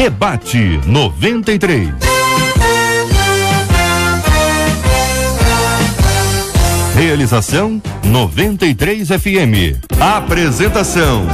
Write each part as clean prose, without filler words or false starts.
Debate 93. Realização 93 FM. Apresentação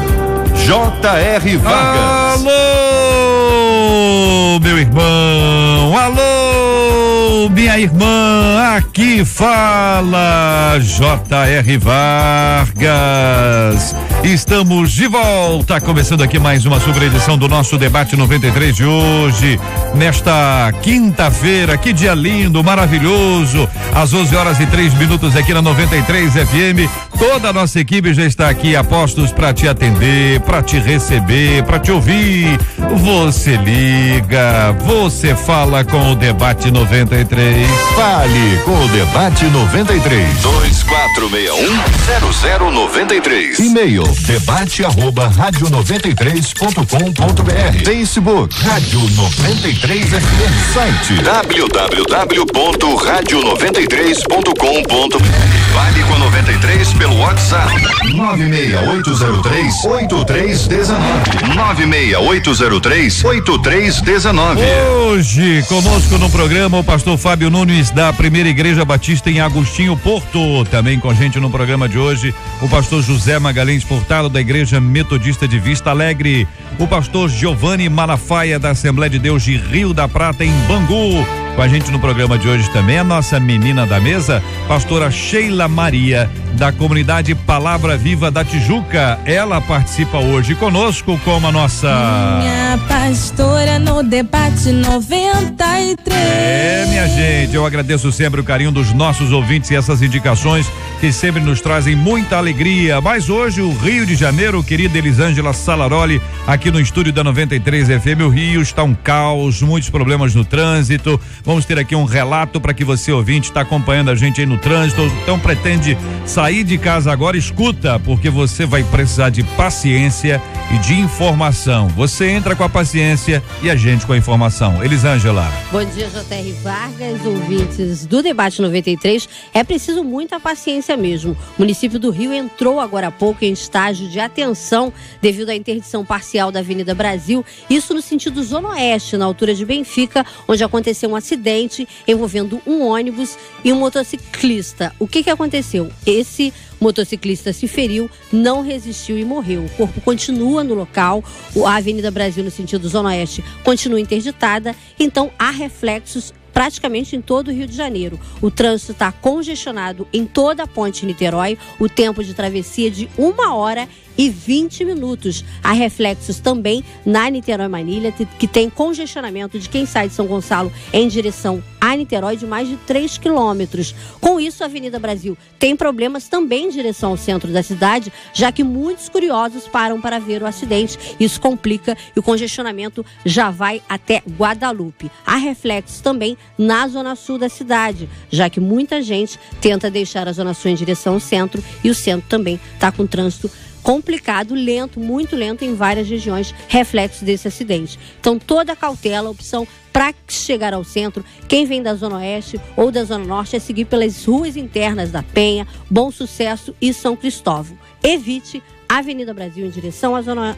J.R. Vargas. Alô, meu irmão, alô, minha irmã, aqui fala J.R. Vargas. Estamos de volta, começando aqui mais uma super edição do nosso Debate 93 de hoje, nesta quinta-feira. Que dia lindo, maravilhoso, às 11h03 aqui na 93 FM. Toda a nossa equipe já está aqui a postos para te atender, para te receber, para te ouvir. Você liga, você fala com o Debate 93. Fale com o Debate 93. 2461-0093. E-mail debate@radio93.com.br. Facebook Rádio 93 FM. Site www.radio93.com.br. Fale com 93 pelo WhatsApp 96803-8319. 96803-8319. Hoje conosco no programa o pastor Fábio Nunes, da Primeira Igreja Batista em Agostinho Porto. Também com a gente no programa de hoje o pastor José Magalhães Furtado, da Igreja Metodista de Vista Alegre. O pastor Giovanni Malafaia, da Assembleia de Deus de Rio da Prata, em Bangu. Com a gente no programa de hoje também a nossa menina da mesa, pastora Sheila Maria, da comunidade Palavra Viva da Tijuca. Ela participa hoje conosco como a nossa minha pastora no Debate 93. Minha gente, eu agradeço sempre o carinho dos nossos ouvintes e essas indicações que sempre nos trazem muita alegria. Mas hoje o Rio de Janeiro, querida Elisângela Salaroli, aqui no estúdio da 93 FM, o Rio está um caos, muitos problemas no trânsito. Vamos ter aqui um relato para que você, ouvinte, está acompanhando a gente aí no trânsito, então pretende sair de casa agora, escuta, porque você vai precisar de paciência e de informação. Você entra com a paciência e a gente com a informação. Elisângela. Bom dia, J.R. Vargas, ouvintes do Debate 93. É preciso muita paciência mesmo. O município do Rio entrou agora há pouco em estágio de atenção devido à interdição parcial da Avenida Brasil, isso no sentido Zona Oeste, na altura de Benfica, onde aconteceu um acidente envolvendo um ônibus e um motociclista. O que aconteceu? Esse motociclista se feriu, não resistiu e morreu. O corpo continua no local, a Avenida Brasil no sentido Zona Oeste continua interditada, então há reflexos praticamente em todo o Rio de Janeiro. O trânsito está congestionado em toda a ponte Niterói, o tempo de travessia de 1h20. Há reflexos também na Niterói-Manilha, que tem congestionamento de quem sai de São Gonçalo em direção a Niterói de mais de 3 quilômetros. Com isso, a Avenida Brasil tem problemas também em direção ao centro da cidade, já que muitos curiosos param para ver o acidente. Isso complica e o congestionamento já vai até Guadalupe. Há reflexos também na zona sul da cidade, já que muita gente tenta deixar a zona sul em direção ao centro e o centro também está com trânsito complicado, lento, muito lento em várias regiões, reflexo desse acidente. Então, toda a cautela, a opção para chegar ao centro, quem vem da Zona Oeste ou da Zona Norte é seguir pelas ruas internas da Penha, Bom Sucesso e São Cristóvão. Evite a Avenida Brasil em direção à Zona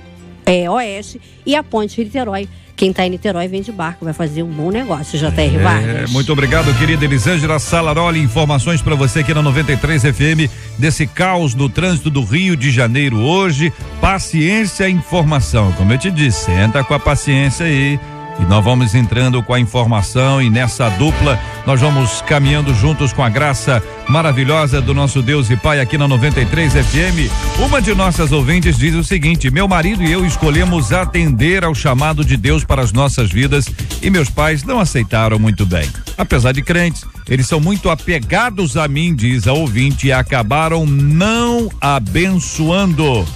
Oeste e a Ponte Niterói. Quem está em Niterói vem de barco, vai fazer um bom negócio, J.R. Vargas. Muito obrigado, querida Elisângela Salaroli. Informações para você aqui na 93 FM desse caos no trânsito do Rio de Janeiro hoje. Paciência e informação. Como eu te disse, senta com a paciência aí. E nós vamos entrando com a informação e nessa dupla nós vamos caminhando juntos com a graça maravilhosa do nosso Deus e Pai aqui na 93 FM. Uma de nossas ouvintes diz o seguinte: meu marido e eu escolhemos atender ao chamado de Deus para as nossas vidas e meus pais não aceitaram muito bem. Apesar de crentes, eles são muito apegados a mim, diz a ouvinte, e acabaram não abençoando.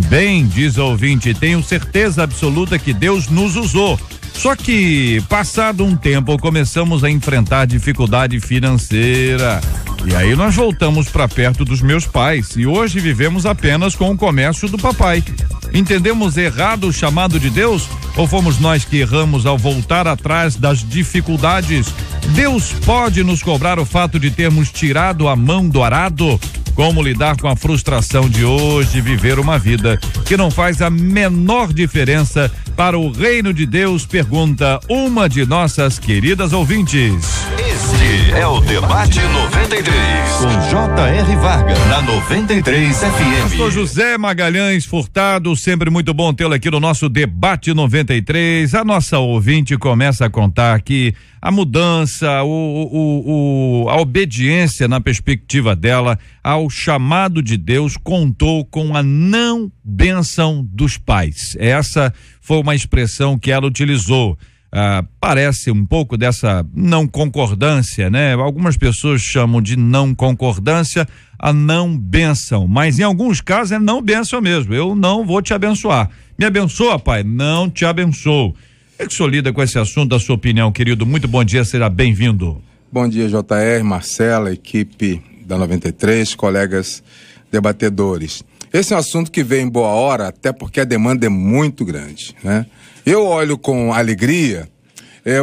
Bem, diz a ouvinte, tenho certeza absoluta que Deus nos usou. Só que, passado um tempo, começamos a enfrentar dificuldade financeira. E aí nós voltamos para perto dos meus pais e hoje vivemos apenas com o comércio do papai. Entendemos errado o chamado de Deus ou fomos nós que erramos ao voltar atrás das dificuldades? Deus pode nos cobrar o fato de termos tirado a mão do arado? Como lidar com a frustração de hoje, viver uma vida que não faz a menor diferença para o Reino de Deus? Pergunta uma de nossas queridas ouvintes. Este é o Debate 93, com J.R. Vargas, na 93 FM. Pastor José Magalhães Furtado, sempre muito bom tê-lo aqui no nosso Debate 93. A nossa ouvinte começa a contar que a mudança, a obediência na perspectiva dela ao chamado de Deus contou com a não bênção dos pais. Essa foi uma expressão que ela utilizou. Parece um pouco dessa não concordância, né? Algumas pessoas chamam de não concordância a não bênção, mas em alguns casos é não bênção mesmo. Eu não vou te abençoar. Me abençoa, pai? Não te abençoo. É que o senhor lida com esse assunto, a sua opinião, querido? Muito bom dia, seja bem-vindo. Bom dia, J.R., Marcela, equipe da 93, colegas debatedores. Esse é um assunto que vem em boa hora, até porque a demanda é muito grande, né? Eu olho com alegria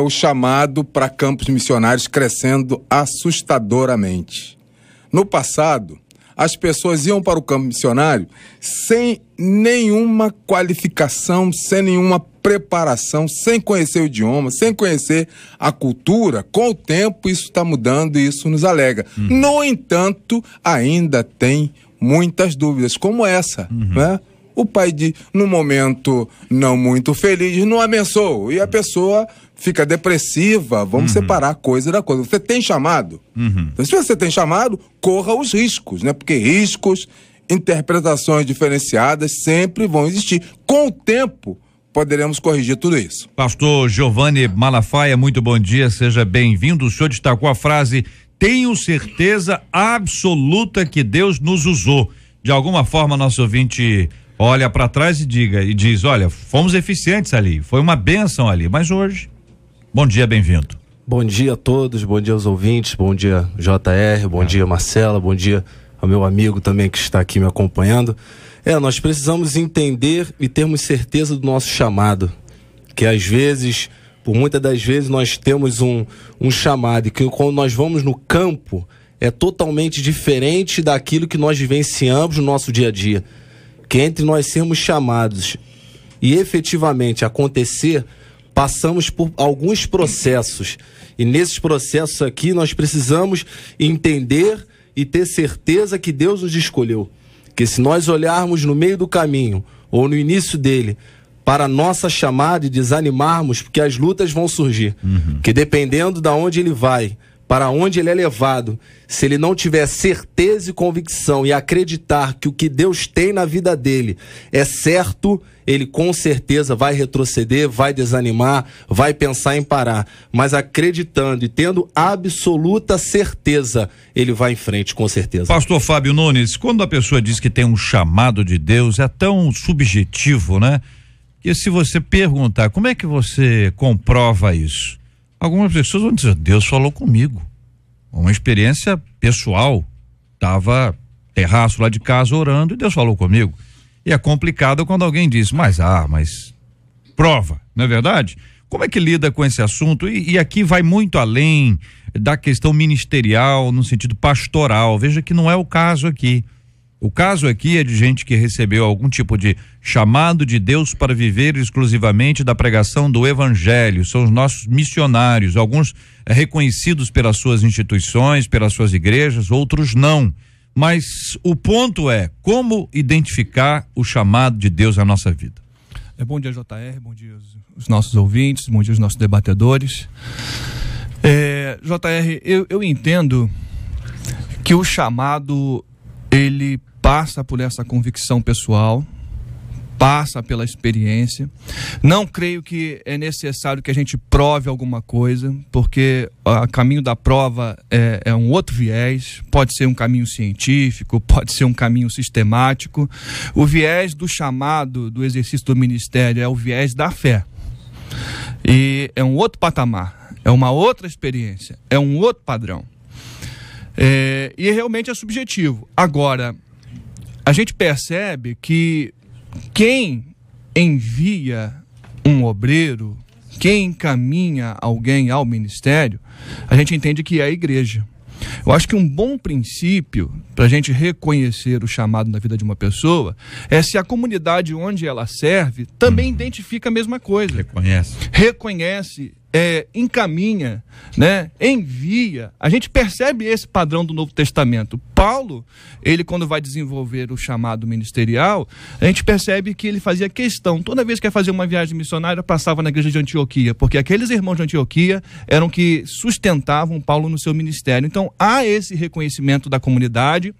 o chamado para campos missionários crescendo assustadoramente. No passado, as pessoas iam para o campo missionário sem nenhuma qualificação, sem nenhuma preparação, sem conhecer o idioma, sem conhecer a cultura. Com o tempo, isso está mudando e isso nos alegra. No entanto, ainda tem muitas dúvidas, como essa, né? O pai, num momento não muito feliz, não abençoa. E a pessoa fica depressiva. Vamos separar a coisa da coisa. Você tem chamado? Então, se você tem chamado, corra os riscos, né? Porque riscos, interpretações diferenciadas sempre vão existir. Com o tempo, poderemos corrigir tudo isso. Pastor Giovanni Malafaia, muito bom dia, seja bem-vindo. O senhor destacou a frase: tenho certeza absoluta que Deus nos usou. De alguma forma, nosso ouvinte olha para trás e diz, olha, fomos eficientes ali, foi uma bênção ali, mas hoje, bom dia, bem-vindo. Bom dia a todos, bom dia aos ouvintes, bom dia JR, bom dia Marcela, bom dia ao meu amigo também que está aqui me acompanhando. Nós precisamos entender e termos certeza do nosso chamado, que às vezes, por muitas das vezes nós temos um chamado e que quando nós vamos no campo é totalmente diferente daquilo que nós vivenciamos no nosso dia a dia. Que entre nós sermos chamados e efetivamente acontecer, passamos por alguns processos. E nesses processos aqui nós precisamos entender e ter certeza que Deus nos escolheu. Que se nós olharmos no meio do caminho ou no início dele para a nossa chamada e desanimarmos, porque as lutas vão surgir. Que dependendo de onde ele vai, para onde ele é levado, se ele não tiver certeza e convicção e acreditar que o que Deus tem na vida dele é certo, ele com certeza vai retroceder, vai desanimar, vai pensar em parar. Mas acreditando e tendo absoluta certeza, ele vai em frente, com certeza. Pastor Fábio Nunes, quando a pessoa diz que tem um chamado de Deus, é tão subjetivo, né? Que se você perguntar, como é que você comprova isso? Algumas pessoas vão dizer, Deus falou comigo. Uma experiência pessoal. Tava terraço lá de casa orando e Deus falou comigo. E é complicado quando alguém diz, mas prova, não é verdade? Como é que lida com esse assunto? E aqui vai muito além da questão ministerial, no sentido pastoral. Veja que não é o caso aqui. O caso aqui é de gente que recebeu algum tipo de chamado de Deus para viver exclusivamente da pregação do evangelho. São os nossos missionários, alguns reconhecidos pelas suas instituições, pelas suas igrejas, outros não. Mas o ponto é como identificar o chamado de Deus na nossa vida. Bom dia, JR, bom dia aos nossos ouvintes, bom dia aos nossos debatedores. JR, eu entendo que o chamado, ele passa por essa convicção pessoal, passa pela experiência. Não creio que é necessário que a gente prove alguma coisa, porque o caminho da prova é um outro viés, pode ser um caminho científico, pode ser um caminho sistemático. O viés do chamado, do exercício do ministério, é o viés da fé. E é um outro patamar, é uma outra experiência, é um outro padrão. E realmente é subjetivo. Agora, a gente percebe que quem envia um obreiro, quem encaminha alguém ao ministério, a gente entende que é a igreja. Eu acho que um bom princípio para a gente reconhecer o chamado na vida de uma pessoa é se a comunidade onde ela serve também identifica a mesma coisa. Reconhece, encaminha, né? Envia. A gente percebe esse padrão do Novo Testamento. Paulo, ele quando vai desenvolver o chamado ministerial, a gente percebe que ele fazia questão, toda vez que ia fazer uma viagem missionária, passava na igreja de Antioquia, porque aqueles irmãos de Antioquia eram que sustentavam Paulo no seu ministério. Então há esse reconhecimento da comunidade.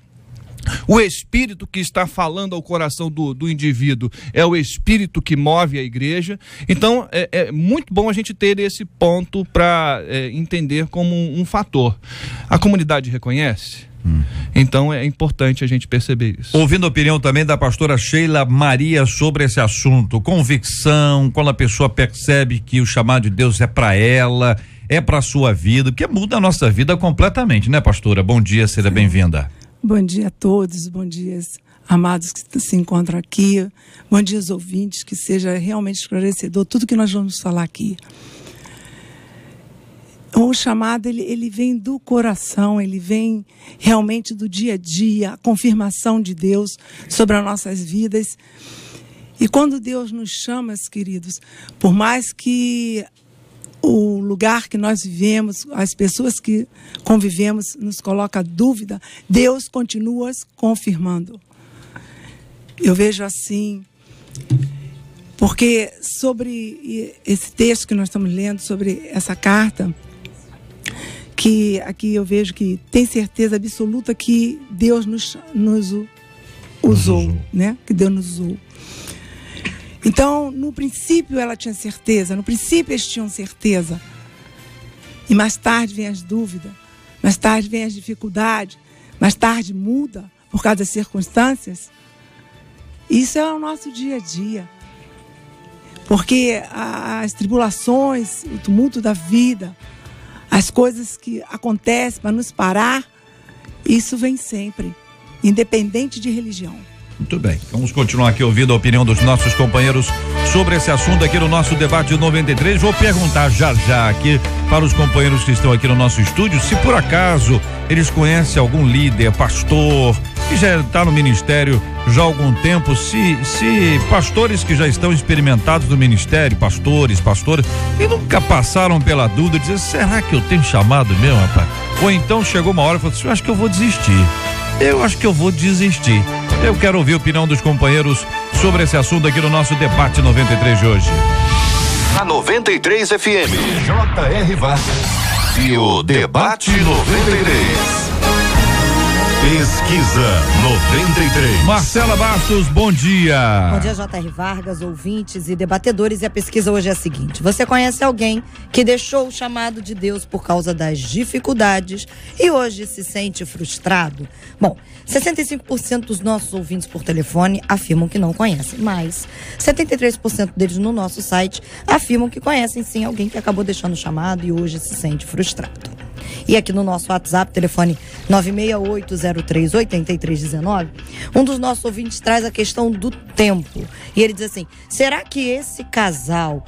O espírito que está falando ao coração do indivíduo é o espírito que move a igreja. Então é muito bom a gente ter esse ponto para entender como um fator. A comunidade reconhece? Então é importante a gente perceber isso. Ouvindo a opinião também da pastora Sheila Maria sobre esse assunto, convicção, quando a pessoa percebe que o chamado de Deus é para ela, é para a sua vida, porque muda a nossa vida completamente, né, pastora? Bom dia, seja bem-vinda. Bom dia a todos, bom dia amados que se encontram aqui, bom dia aos ouvintes, que seja realmente esclarecedor tudo que nós vamos falar aqui. O chamado, ele vem do coração, ele vem realmente do dia a dia, a confirmação de Deus sobre as nossas vidas. E quando Deus nos chama, queridos, por mais que o lugar que nós vivemos, as pessoas que convivemos nos coloca dúvida, Deus continua confirmando. Eu vejo assim, porque sobre esse texto que nós estamos lendo, sobre essa carta, que aqui eu vejo que tem certeza absoluta que Deus nos usou, né? Que Deus nos usou. Então, no princípio ela tinha certeza, no princípio eles tinham certeza. E mais tarde vem as dúvidas, mais tarde vem as dificuldades, mais tarde muda por causa das circunstâncias. Isso é o nosso dia a dia. Porque as tribulações, o tumulto da vida, as coisas que acontecem para nos parar, isso vem sempre, independente de religião. Muito bem, vamos continuar aqui ouvindo a opinião dos nossos companheiros sobre esse assunto aqui no nosso debate 93. Vou perguntar já aqui para os companheiros que estão aqui no nosso estúdio, se por acaso eles conhecem algum líder, pastor, que já está no ministério já há algum tempo, se pastores que já estão experimentados no ministério, pastoras, e nunca passaram pela dúvida de dizer, será que eu tenho chamado mesmo, rapaz? Ou então chegou uma hora e falou assim, eu acho que eu vou desistir. Eu quero ouvir a opinião dos companheiros sobre esse assunto aqui no nosso debate 93 de hoje. A 93 FM, J.R. Vargas e o debate 93. Pesquisa 93. Marcela Bastos, bom dia. Bom dia, J.R. Vargas, ouvintes e debatedores. E a pesquisa hoje é a seguinte: você conhece alguém que deixou o chamado de Deus por causa das dificuldades e hoje se sente frustrado? Bom, 65% dos nossos ouvintes por telefone afirmam que não conhecem, mas 73% deles no nosso site afirmam que conhecem sim alguém que acabou deixando o chamado e hoje se sente frustrado. E aqui no nosso WhatsApp, telefone 968038319, um dos nossos ouvintes traz a questão do tempo. E ele diz assim, será que esse casal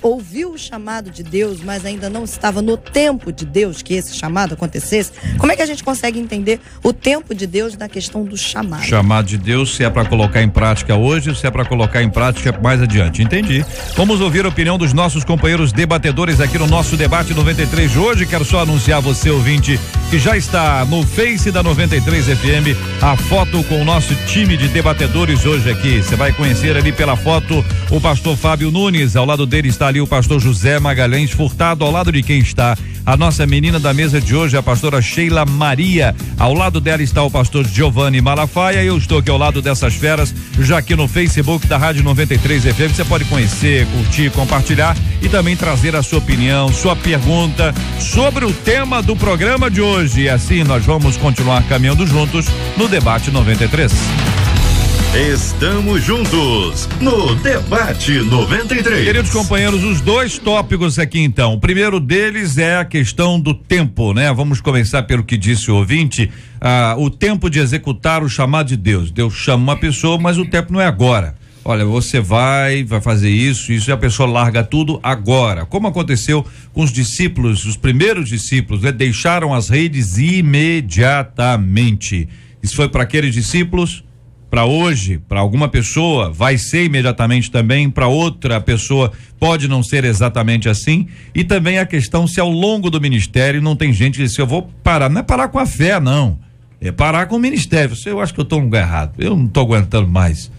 ouviu o chamado de Deus, mas ainda não estava no tempo de Deus que esse chamado acontecesse? Como é que a gente consegue entender o tempo de Deus na questão do chamado? Chamado de Deus, se é para colocar em prática hoje, se é para colocar em prática mais adiante. Entendi. Vamos ouvir a opinião dos nossos companheiros debatedores aqui no nosso debate 93 de hoje. Quero só anunciar você, ouvinte, que já está no Face da 93 FM, a foto com o nosso time de debatedores hoje aqui. Você vai conhecer ali pela foto o pastor Fábio Nunes, ao lado dele está ali o pastor José Magalhães Furtado, ao lado de quem está a nossa menina da mesa de hoje, a pastora Sheila Maria, ao lado dela está o pastor Giovanni Malafaia, e eu estou aqui ao lado dessas feras, já aqui no Facebook da Rádio 93 FM. Você pode conhecer, curtir, compartilhar e também trazer a sua opinião, sua pergunta sobre o tema do programa de hoje. E assim nós vamos continuar caminhando juntos no debate 93. Estamos juntos no debate 93. Queridos companheiros, os dois tópicos aqui então. O primeiro deles é a questão do tempo, né? Vamos começar pelo que disse o ouvinte, o tempo de executar o chamado de Deus. Deus chama uma pessoa, mas o tempo não é agora. Olha, você vai fazer isso e a pessoa larga tudo agora. Como aconteceu com os discípulos, os primeiros discípulos, né? Deixaram as redes imediatamente. Isso foi para aqueles discípulos, para hoje, para alguma pessoa, vai ser imediatamente também, para outra pessoa pode não ser exatamente assim. E também a questão se ao longo do ministério não tem gente que diz, eu vou parar, não é parar com a fé, não. É parar com o ministério. Eu acho que eu estou no lugar errado, eu não estou aguentando mais.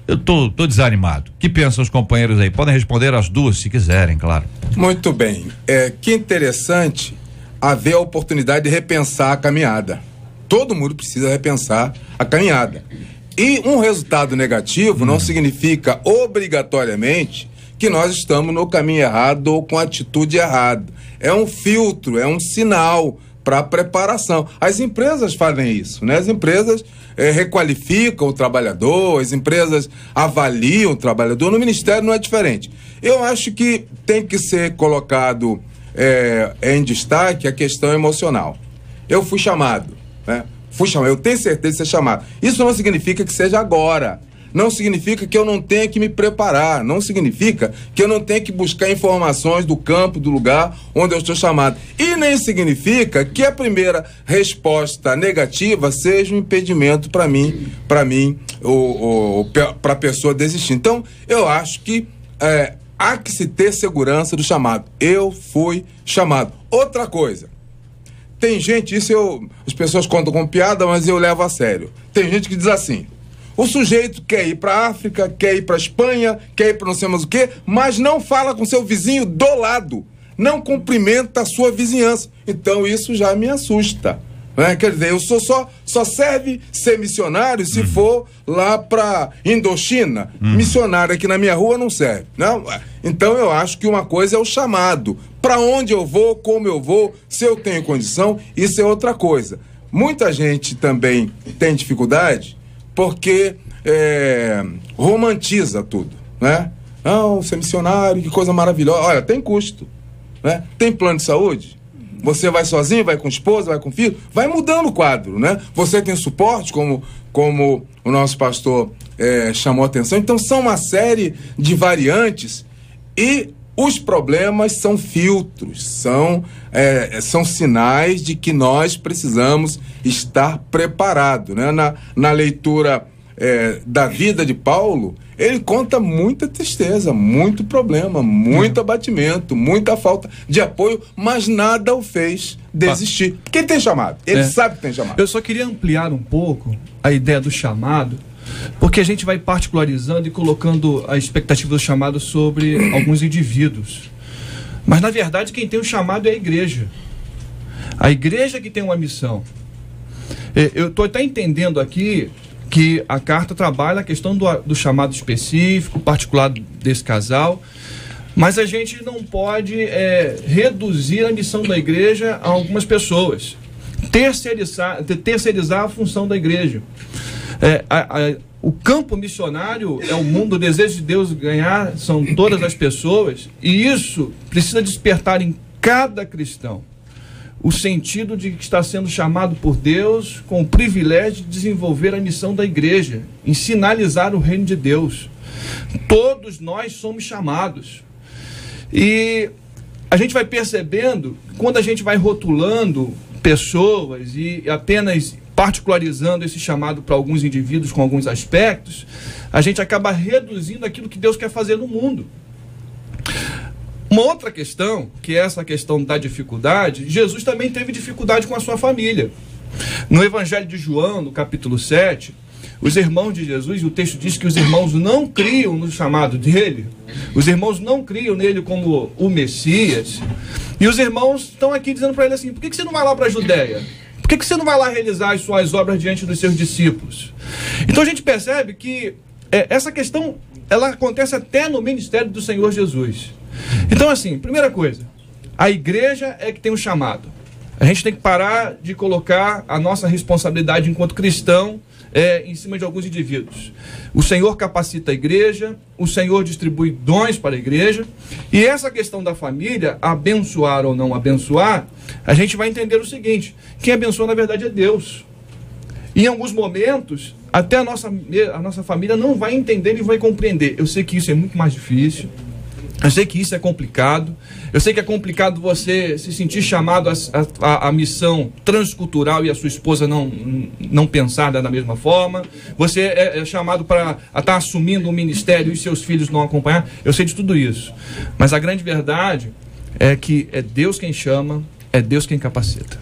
Eu tô desanimado. O que pensam os companheiros aí? Podem responder as duas, se quiserem, claro. Muito bem. Que interessante haver a oportunidade de repensar a caminhada. Todo mundo precisa repensar a caminhada. E um resultado negativo não significa obrigatoriamente que nós estamos no caminho errado ou com a atitude errada. É um filtro, é um sinal para a preparação. As empresas fazem isso, né? As empresas requalificam o trabalhador, as empresas avaliam o trabalhador. No Ministério não é diferente. Eu acho que tem que ser colocado em destaque a questão emocional. Eu fui chamado, né? Eu tenho certeza de ser chamado. Isso não significa que seja agora. Não significa que eu não tenha que me preparar. Não significa que eu não tenha que buscar informações do campo, do lugar onde eu estou chamado. E nem significa que a primeira resposta negativa seja um impedimento para mim, para a pessoa desistir. Então, eu acho que há que se ter segurança do chamado. Eu fui chamado. Outra coisa. Tem gente, as pessoas contam com piada, mas eu levo a sério. Tem gente que diz assim, o sujeito quer ir para a África, quer ir para a Espanha, quer ir para não sei mais o quê, mas não fala com seu vizinho do lado, não cumprimenta a sua vizinhança. Então isso já me assusta. Né? Quer dizer, só serve ser missionário se for lá para Indochina. Missionário aqui na minha rua não serve. Não? Então eu acho que uma coisa é o chamado. Para onde eu vou, como eu vou, se eu tenho condição, isso é outra coisa. Muita gente também tem dificuldade porque romantiza tudo, né? Não, ser missionário, que coisa maravilhosa. Olha, tem custo, né? Tem plano de saúde? Você vai sozinho, vai com esposa, vai com filho, vai mudando o quadro, né? Você tem suporte, como o nosso pastor chamou a atenção. Então são uma série de variantes e os problemas são filtros, são sinais de que nós precisamos estar preparados, né? Na leitura da vida de Paulo, ele conta muita tristeza, muito problema, muito abatimento, muita falta de apoio, mas nada o fez desistir. Quem tem chamado? Ele sabe que tem chamado. Eu só queria ampliar um pouco a ideia do chamado, porque a gente vai particularizando e colocando a expectativa do chamado sobre alguns indivíduos. Mas, na verdade, quem tem o chamado é a igreja. A igreja que tem uma missão. Eu estou até entendendo aqui que a carta trabalha a questão do chamado específico, particular desse casal, mas a gente não pode reduzir a missão da igreja a algumas pessoas. Terceirizar a função da igreja. O campo missionário é o mundo, o desejo de Deus ganhar são todas as pessoas, e isso precisa despertar em cada cristão o sentido de que está sendo chamado por Deus com o privilégio de desenvolver a missão da igreja, em sinalizar o reino de Deus. Todos nós somos chamados. E a gente vai percebendo, quando a gente vai rotulando pessoas e apenas particularizando esse chamado para alguns indivíduos com alguns aspectos, a gente acaba reduzindo aquilo que Deus quer fazer no mundo. Uma outra questão, que é essa questão da dificuldade, Jesus também teve dificuldade com a sua família. No Evangelho de João, no capítulo 7, os irmãos de Jesus, o texto diz que os irmãos não criam no chamado dele, os irmãos não criam nele como o Messias, e os irmãos estão aqui dizendo para ele assim, por que você não vai lá para a Judéia? Por que você não vai lá realizar as suas obras diante dos seus discípulos? Então a gente percebe que essa questão, ela acontece até no ministério do Senhor Jesus. Então assim, primeira coisa, a igreja é que tem um chamado. A gente tem que parar de colocar a nossa responsabilidade enquanto cristão em cima de alguns indivíduos. O Senhor capacita a igreja, o Senhor distribui dons para a igreja, e essa questão da família, abençoar ou não abençoar, a gente vai entender o seguinte, quem abençoa na verdade é Deus. Em alguns momentos, até a nossa família não vai entender e vai compreender. Eu sei que isso é muito mais difícil. Eu sei que isso é complicado. Eu sei que é complicado você se sentir chamado à missão transcultural e a sua esposa não pensar da mesma forma. Você é chamado para estar assumindo um ministério e seus filhos não acompanhar. Eu sei de tudo isso. Mas a grande verdade é que é Deus quem chama, é Deus quem capacita.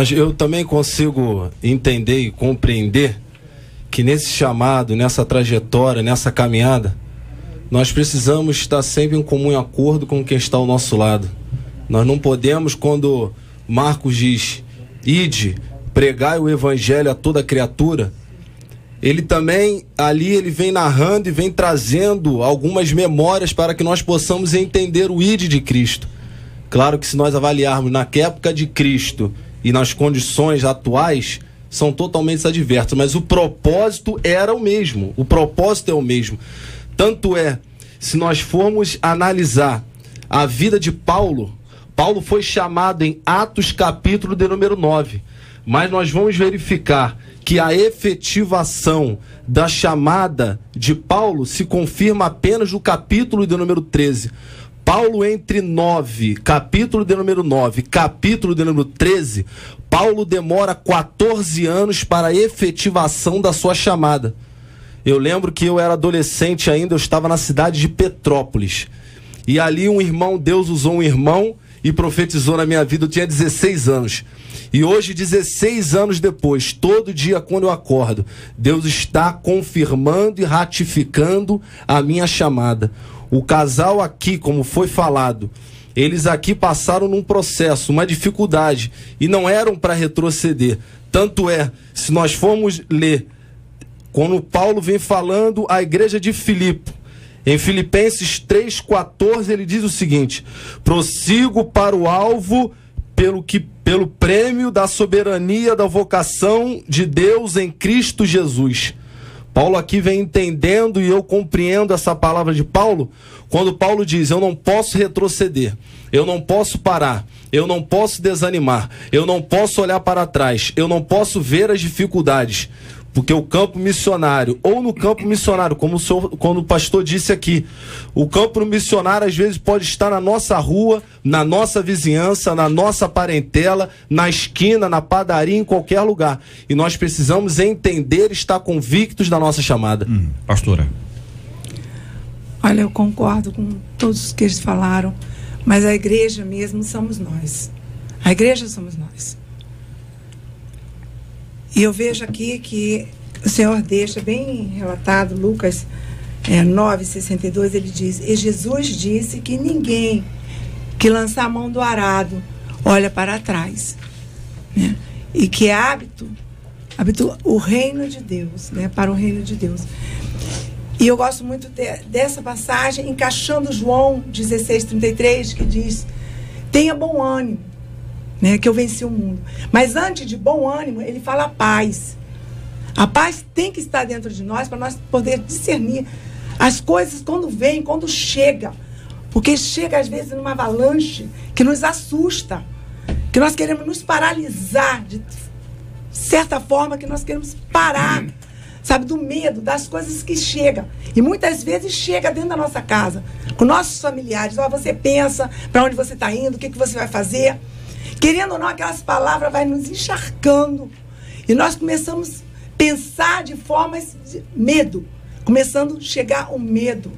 Eu também consigo entender e compreender que nesse chamado, nessa trajetória, nessa caminhada, nós precisamos estar sempre em comum acordo com quem está ao nosso lado. Nós não podemos, quando Marcos diz, ide, pregai o evangelho a toda criatura, ele também, ali ele vem narrando e vem trazendo algumas memórias para que nós possamos entender o ide de Cristo. Claro que se nós avaliarmos na época de Cristo e nas condições atuais, são totalmente adversas, mas o propósito era o mesmo, o propósito é o mesmo. Tanto é, se nós formos analisar a vida de Paulo, Paulo foi chamado em Atos capítulo de número 9, mas nós vamos verificar que a efetivação da chamada de Paulo se confirma apenas no capítulo de número 13. Paulo entre capítulo de número 9, capítulo de número 13, Paulo demora 14 anos para a efetivação da sua chamada. Eu lembro que eu era adolescente ainda, eu estava na cidade de Petrópolis. E ali Deus usou um irmão e profetizou na minha vida, eu tinha 16 anos. E hoje, 16 anos depois, todo dia quando eu acordo, Deus está confirmando e ratificando a minha chamada. O casal aqui, como foi falado, eles aqui passaram num processo, uma dificuldade, e não eram para retroceder. Tanto é, se nós formos ler, quando Paulo vem falando à igreja de Filipe, em Filipenses 3,14, ele diz o seguinte: prossigo para o alvo pelo prêmio da soberania da vocação de Deus em Cristo Jesus. Paulo aqui vem entendendo, e eu compreendo essa palavra de Paulo, quando Paulo diz, eu não posso retroceder, eu não posso parar, eu não posso desanimar, eu não posso olhar para trás, eu não posso ver as dificuldades. Porque o campo missionário, ou no campo missionário, como o pastor disse aqui, o campo missionário às vezes pode estar na nossa rua, na nossa vizinhança, na nossa parentela, na esquina, na padaria, em qualquer lugar. E nós precisamos entender e estar convictos da nossa chamada. Pastora. Olha, eu concordo com todos os que eles falaram, mas a igreja mesmo somos nós. A igreja somos nós. E eu vejo aqui que o Senhor deixa bem relatado, Lucas 9,62, ele diz, e Jesus disse que ninguém que lançar a mão do arado olha para trás, né? E que é hábito o reino de Deus, né? Para o reino de Deus. E eu gosto muito dessa passagem, encaixando João 16,33, que diz, tenha bom ânimo, né, que eu venci o mundo. Mas antes de bom ânimo, ele fala paz. A paz tem que estar dentro de nós para nós poder discernir as coisas quando vem, quando chega. Porque chega às vezes numa avalanche que nos assusta, que nós queremos nos paralisar de certa forma, que nós queremos parar, sabe, do medo, das coisas que chegam. E muitas vezes chega dentro da nossa casa, com nossos familiares. Você pensa para onde você está indo, o que você vai fazer. Querendo ou não, aquelas palavras vai nos encharcando. E nós começamos a pensar de formas de medo. Começando a chegar o medo.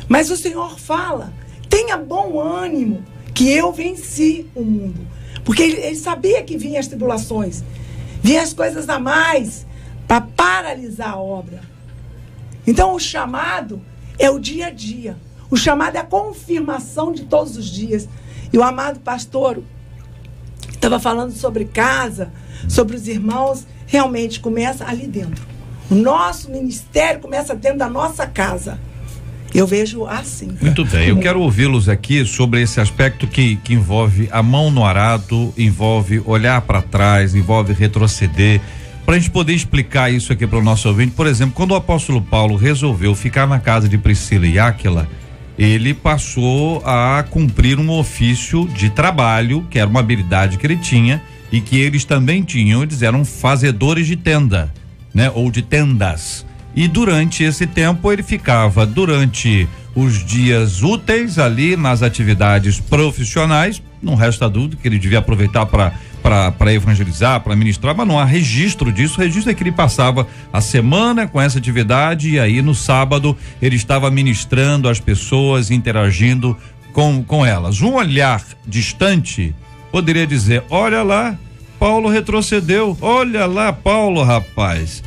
Mas o Senhor fala, tenha bom ânimo, que eu venci o mundo. Porque ele sabia que vinham as tribulações. Vinham as coisas a mais para paralisar a obra. Então o chamado é o dia a dia. O chamado é a confirmação de todos os dias. E o amado pastor estava falando sobre casa, sobre os irmãos, realmente começa ali dentro. O nosso ministério começa dentro da nossa casa. Eu vejo assim. Muito bem, eu quero ouvi-los aqui sobre esse aspecto que envolve a mão no arado, envolve olhar para trás, envolve retroceder, para a gente poder explicar isso aqui para o nosso ouvinte. Por exemplo, quando o apóstolo Paulo resolveu ficar na casa de Priscila e Áquila, ele passou a cumprir um ofício de trabalho, que era uma habilidade que ele tinha e que eles também tinham. Eles eram fazedores de tenda. né? Ou de tendas. E durante esse tempo ele ficava durante os dias úteis ali nas atividades profissionais. Não resta dúvida que ele devia aproveitar para evangelizar, para ministrar, mas não há registro disso. O registro é que ele passava a semana com essa atividade e aí no sábado ele estava ministrando às pessoas, interagindo com elas. Um olhar distante poderia dizer: olha lá, Paulo retrocedeu, olha lá, Paulo, rapaz,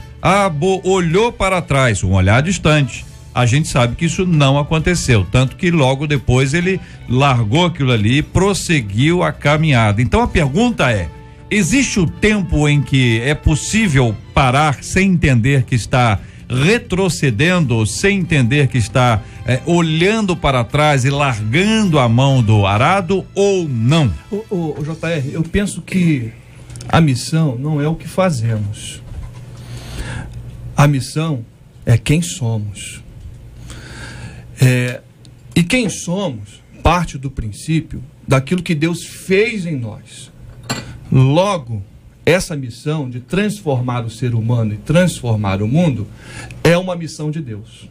olhou para trás. Um olhar distante. A gente sabe que isso não aconteceu, tanto que logo depois ele largou aquilo ali e prosseguiu a caminhada. Então a pergunta é: existe o tempo em que é possível parar sem entender que está retrocedendo, sem entender que está olhando para trás e largando a mão do arado, ou não? O JR, eu penso que a missão não é o que fazemos. A missão é quem somos. E quem somos parte do princípio daquilo que Deus fez em nós. Logo, essa missão de transformar o ser humano e transformar o mundo é uma missão de Deus.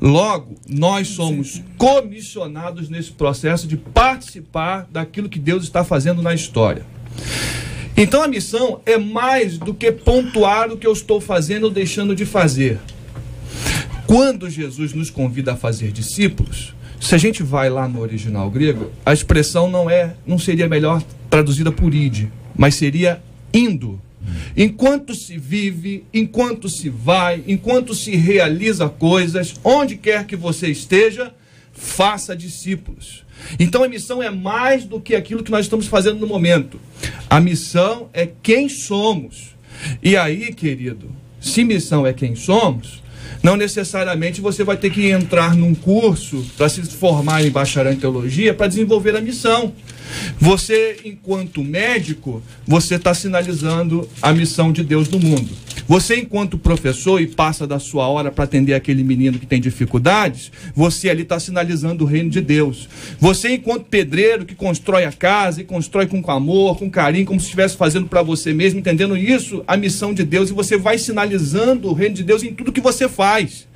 Logo, nós somos comissionados nesse processo de participar daquilo que Deus está fazendo na história. Então a missão é mais do que pontuar o que eu estou fazendo ou deixando de fazer. Quando Jesus nos convida a fazer discípulos, se a gente vai lá no original grego, a expressão não seria melhor traduzida por ide, mas seria indo. Enquanto se vive, enquanto se vai, enquanto se realiza coisas, onde quer que você esteja, faça discípulos. Então a missão é mais do que aquilo que nós estamos fazendo no momento. A missão é quem somos. E aí, querido, se missão é quem somos, não necessariamente você vai ter que entrar num curso para se formar em bacharel em teologia para desenvolver a missão. Você, enquanto médico, você está sinalizando a missão de Deus no mundo. Você, enquanto professor, e passa da sua hora para atender aquele menino que tem dificuldades, você ali está sinalizando o reino de Deus. Você, enquanto pedreiro, que constrói a casa e constrói com amor, com carinho, como se estivesse fazendo para você mesmo, entendendo isso, a missão de Deus, e você vai sinalizando o reino de Deus em tudo que você faz.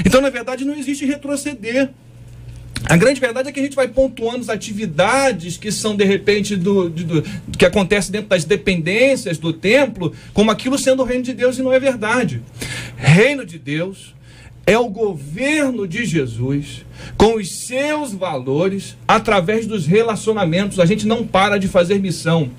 Então, na verdade, não existe retroceder. A grande verdade é que a gente vai pontuando as atividades que são, de repente, do que acontece dentro das dependências do templo, como aquilo sendo o reino de Deus, e não é verdade. Reino de Deus é o governo de Jesus com os seus valores através dos relacionamentos. A gente não para de fazer missão.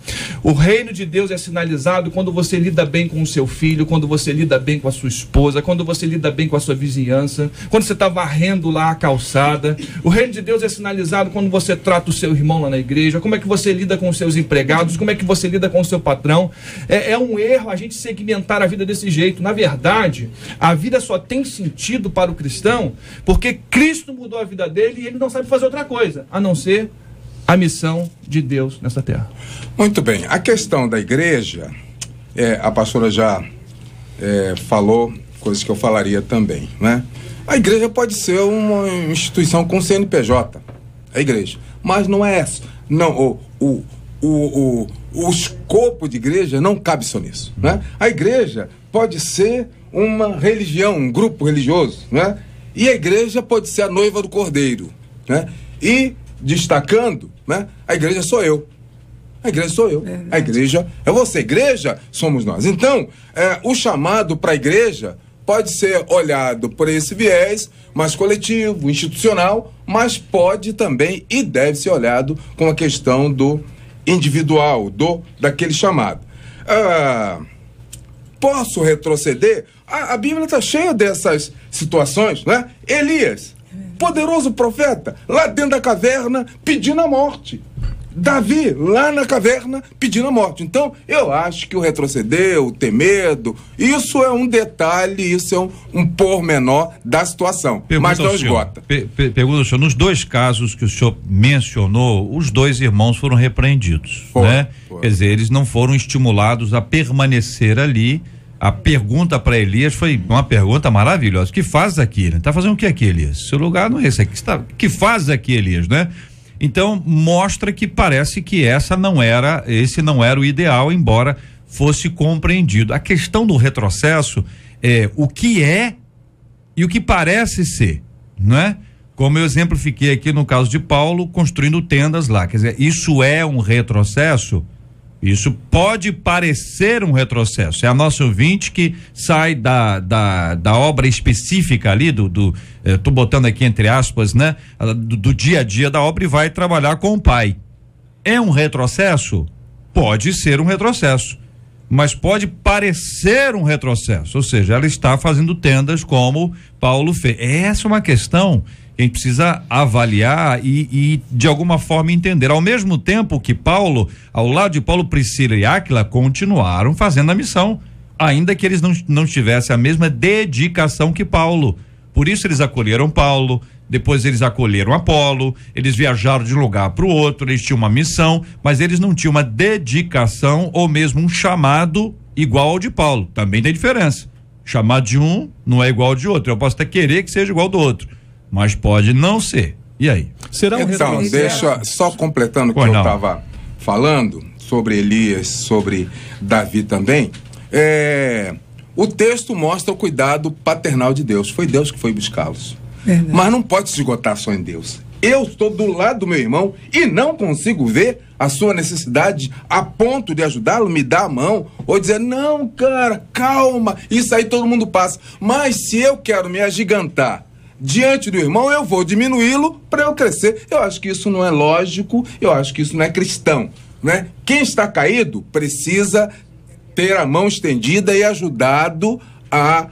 O reino de Deus é sinalizado quando você lida bem com o seu filho, quando você lida bem com a sua esposa, quando você lida bem com a sua vizinhança, quando você está varrendo lá a calçada. O reino de Deus é sinalizado quando você trata o seu irmão lá na igreja, como é que você lida com os seus empregados, como é que você lida com o seu patrão. É um erro a gente segmentar a vida desse jeito. Na verdade, a vida só tem sentido para o cristão porque Cristo mudou a vida dele e ele não sabe fazer outra coisa a não ser a missão de Deus nessa terra. Muito bem, a questão da igreja, a pastora já falou coisas que eu falaria também, né? A igreja pode ser uma instituição com CNPJ, a igreja, mas não é essa. Não, o escopo de igreja não cabe só nisso, né? A igreja pode ser uma religião, um grupo religioso, né? E a igreja pode ser a noiva do cordeiro, né? E, destacando, né? A igreja sou eu. A igreja sou eu. A igreja é você. A igreja somos nós. Então, o chamado para a igreja pode ser olhado por esse viés mais coletivo, institucional, mas pode também e deve ser olhado com a questão do individual, daquele chamado. Posso retroceder? A Bíblia está cheia dessas situações, né? Elias, poderoso profeta, lá dentro da caverna, pedindo a morte. Davi, lá na caverna, pedindo a morte. Então, eu acho que o retroceder, o ter medo, isso é um detalhe, isso é um pormenor da situação. Mas não esgota. Pergunta ao senhor, nos dois casos que o senhor mencionou, os dois irmãos foram repreendidos, né? Quer dizer, eles não foram estimulados a permanecer ali. A pergunta para Elias foi uma pergunta maravilhosa. O que faz aqui? Está fazendo o que aqui, Elias? Seu lugar não é esse aqui. O que faz aqui, Elias, né? Então, mostra que parece que esse não era o ideal, embora fosse compreendido. A questão do retrocesso é o que é e o que parece ser, não é? Como eu exemplifiquei aqui no caso de Paulo, construindo tendas lá. Quer dizer, isso é um retrocesso? Isso pode parecer um retrocesso. É a nossa ouvinte que sai da obra específica ali, tô botando aqui entre aspas, né? Do dia a dia da obra e vai trabalhar com o pai. É um retrocesso? Pode ser um retrocesso, mas pode parecer um retrocesso. Ou seja, ela está fazendo tendas como Paulo fez. Essa é uma questão que a gente precisa avaliar e de alguma forma entender. Ao mesmo tempo que Paulo, ao lado de Paulo, Priscila e Áquila continuaram fazendo a missão, ainda que eles não tivessem a mesma dedicação que Paulo. Por isso eles acolheram Paulo, depois eles acolheram Apolo, eles viajaram de um lugar para o outro, eles tinham uma missão, mas eles não tinham uma dedicação ou mesmo um chamado igual ao de Paulo. Também tem diferença. Chamado de um não é igual ao de outro. Eu posso até querer que seja igual ao do outro, mas pode não ser. E aí? Será um então, deixa só completando o que eu estava falando sobre Elias, sobre Davi também. O texto mostra o cuidado paternal de Deus. Foi Deus que foi buscá-los. Mas não pode se esgotar só em Deus. Eu estou do lado do meu irmão e não consigo ver a sua necessidade a ponto de ajudá-lo, me dar a mão, ou dizer, não, cara, calma, isso aí todo mundo passa. Mas se eu quero me agigantar diante do irmão, eu vou diminuí-lo para eu crescer. Eu acho que isso não é lógico, eu acho que isso não é cristão, né? Quem está caído precisa ter a mão estendida e ajudado a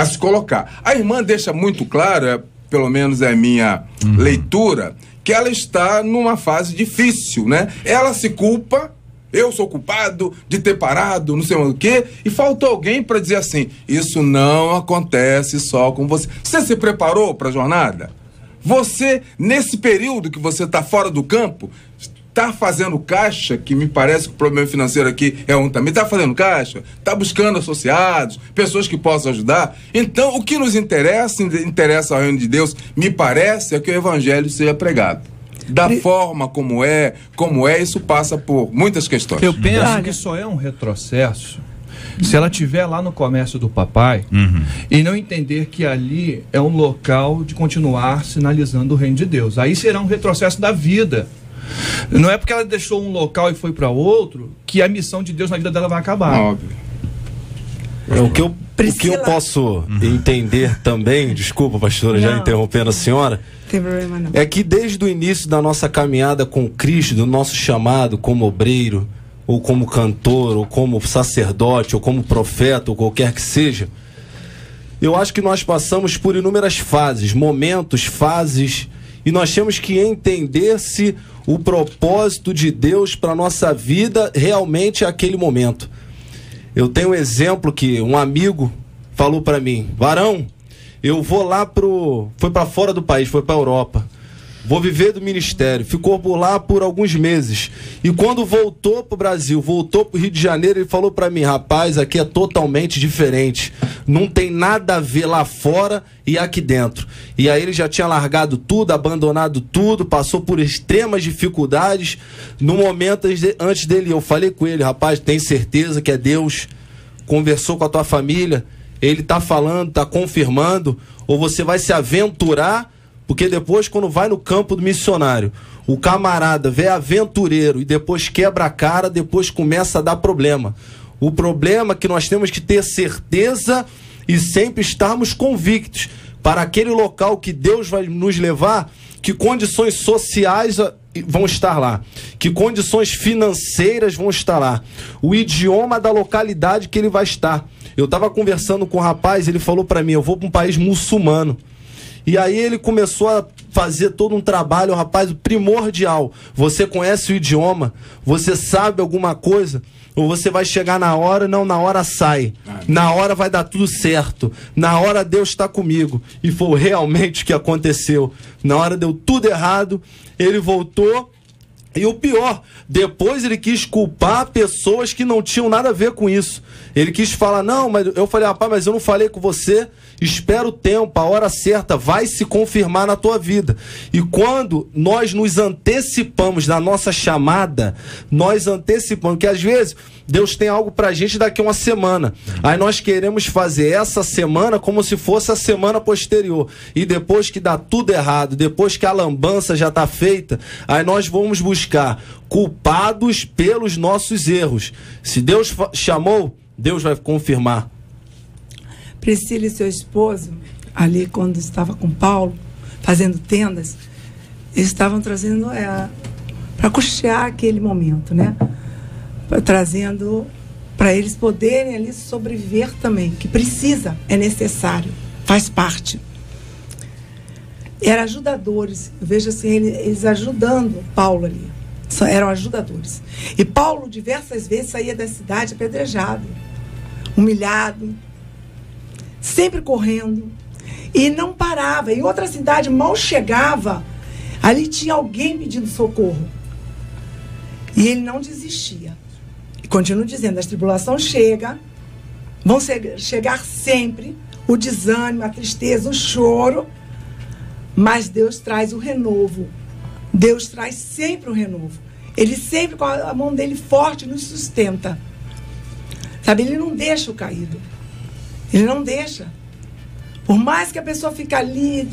se colocar. A irmã deixa muito claro, pelo menos é a minha leitura, que ela está numa fase difícil, né? Ela se culpa, eu sou culpado de ter parado, não sei o quê, e faltou alguém para dizer assim, isso não acontece só com você. Você se preparou para a jornada? Você, nesse período que você está fora do campo, está fazendo caixa, que me parece que o problema financeiro aqui é um também, está fazendo caixa, está buscando associados, pessoas que possam ajudar. Então, o que nos interessa ao reino de Deus, me parece, é que o evangelho seja pregado. Da forma como é, isso passa por muitas questões. Eu penso que só é um retrocesso se ela estiver lá no comércio do papai e não entender que ali é um local de continuar sinalizando o reino de Deus. Aí será um retrocesso da vida. Não é porque ela deixou um local e foi para outro que a missão de Deus na vida dela vai acabar. Óbvio. O que eu posso entender também, desculpa, pastora, já interrompendo a senhora, tem problema não. É que desde o início da nossa caminhada com Cristo, do nosso chamado como obreiro, ou como cantor, ou como sacerdote, ou como profeta, ou qualquer que seja, eu acho que nós passamos por inúmeras fases, momentos, fases, e nós temos que entender se o propósito de Deus para a nossa vida realmente é aquele momento. Eu tenho um exemplo que um amigo falou para mim, varão, eu vou lá foi para fora do país, foi para a Europa, vou viver do ministério, ficou por lá por alguns meses, e quando voltou para o Brasil, voltou para o Rio de Janeiro, ele falou para mim, rapaz, aqui é totalmente diferente, não tem nada a ver lá fora e aqui dentro. E aí ele já tinha largado tudo, abandonado tudo, passou por extremas dificuldades. No momento antes dele, eu falei com ele, rapaz, tem certeza que é Deus? Conversou com a tua família? Ele tá falando, tá confirmando? Ou você vai se aventurar? Porque depois, quando vai no campo do missionário, o camarada vê aventureiro e depois quebra a cara, depois começa a dar problema. O problema é que nós temos que ter certeza e sempre estarmos convictos para aquele local que Deus vai nos levar, que condições sociais vão estar lá, que condições financeiras vão estar lá, o idioma da localidade que ele vai estar. Eu estava conversando com um rapaz, ele falou para mim, eu vou para um país muçulmano. E aí ele começou a fazer todo um trabalho, rapaz, primordial. Você conhece o idioma? Você sabe alguma coisa? Ou você vai chegar na hora? Não, na hora sai. Na hora vai dar tudo certo. Na hora Deus está comigo. E foi realmente o que aconteceu. Na hora deu tudo errado, ele voltou. E o pior, depois ele quis culpar pessoas que não tinham nada a ver com isso. Ele quis falar, não, mas eu falei, rapaz, mas eu não falei com você espera o tempo, a hora certa vai se confirmar na tua vida. E quando nós nos antecipamos da nossa chamada, nós antecipamos, que às vezes Deus tem algo pra gente daqui a uma semana. Aí nós queremos fazer essa semana como se fosse a semana posterior. E depois que dá tudo errado, depois que a lambança já tá feita, aí nós vamos buscar culpados pelos nossos erros. Se Deus chamou, Deus vai confirmar. Priscila e seu esposo, ali quando estava com Paulo, fazendo tendas, eles estavam trazendo para custear aquele momento, né? Trazendo para eles poderem ali sobreviver também, que precisa, é necessário, faz parte. Eram ajudadores, eu vejo assim, eles ajudando Paulo ali, eram ajudadores. E Paulo diversas vezes saía da cidade apedrejado, humilhado, sempre correndo, e não parava. Em outra cidade mal chegava, ali tinha alguém pedindo socorro, e ele não desistia. E continuo dizendo, as tribulações chegam, vão chegar sempre, o desânimo, a tristeza, o choro, mas Deus traz o renovo. Deus traz sempre o renovo. Ele sempre, com a mão dele forte, nos sustenta. Sabe, ele não deixa o caído. Ele não deixa. Por mais que a pessoa fique ali,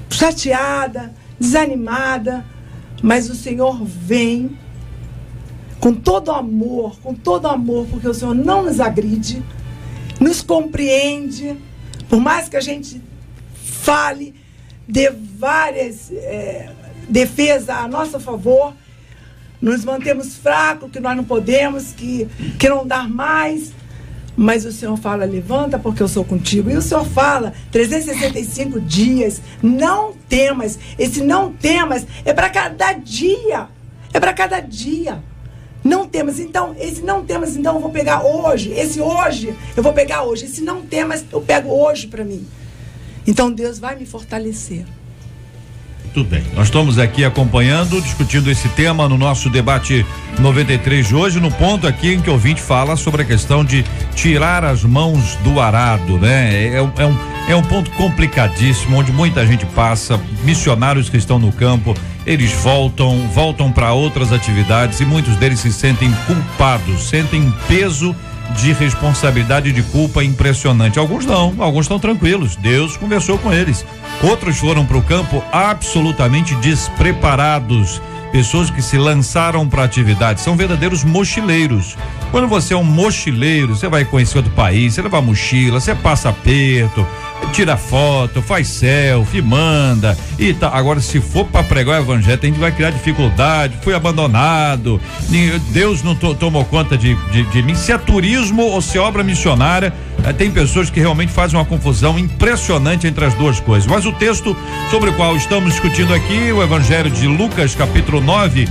chateada, desanimada, mas o Senhor vem com todo amor, porque o Senhor não nos agride, nos compreende, por mais que a gente fale, dê várias defesas a nosso favor, nos mantemos fracos, que nós não podemos, que não dá mais, mas o Senhor fala, levanta porque eu sou contigo. E o Senhor fala, 365 dias, não temas. Esse não temas é para cada dia, não temas. Então, esse não temas, então eu vou pegar hoje, esse hoje, eu vou pegar hoje, esse não temas, eu pego hoje para mim. Então Deus vai me fortalecer. Tudo bem, nós estamos aqui acompanhando, discutindo esse tema no nosso debate 93 de hoje, no ponto aqui em que o ouvinte fala sobre a questão de tirar as mãos do arado, né? É um ponto complicadíssimo, onde muita gente passa, missionários que estão no campo, eles voltam para outras atividades e muitos deles se sentem culpados, sentem um peso de responsabilidade e de culpa impressionante. Alguns não, alguns estão tranquilos, Deus conversou com eles. Outros foram para o campo absolutamente despreparados, pessoas que se lançaram para a atividade, são verdadeiros mochileiros. Quando você é um mochileiro, você vai conhecer outro país, você leva mochila, você passa aperto, tira foto, faz selfie, manda e tá. Agora, se for para pregar o evangelho, a gente vai criar dificuldade, fui abandonado, Deus não tomou conta de mim. Se é turismo ou se é obra missionária, tem pessoas que realmente fazem uma confusão impressionante entre as duas coisas. Mas o texto sobre o qual estamos discutindo aqui, o evangelho de Lucas, capítulo 9,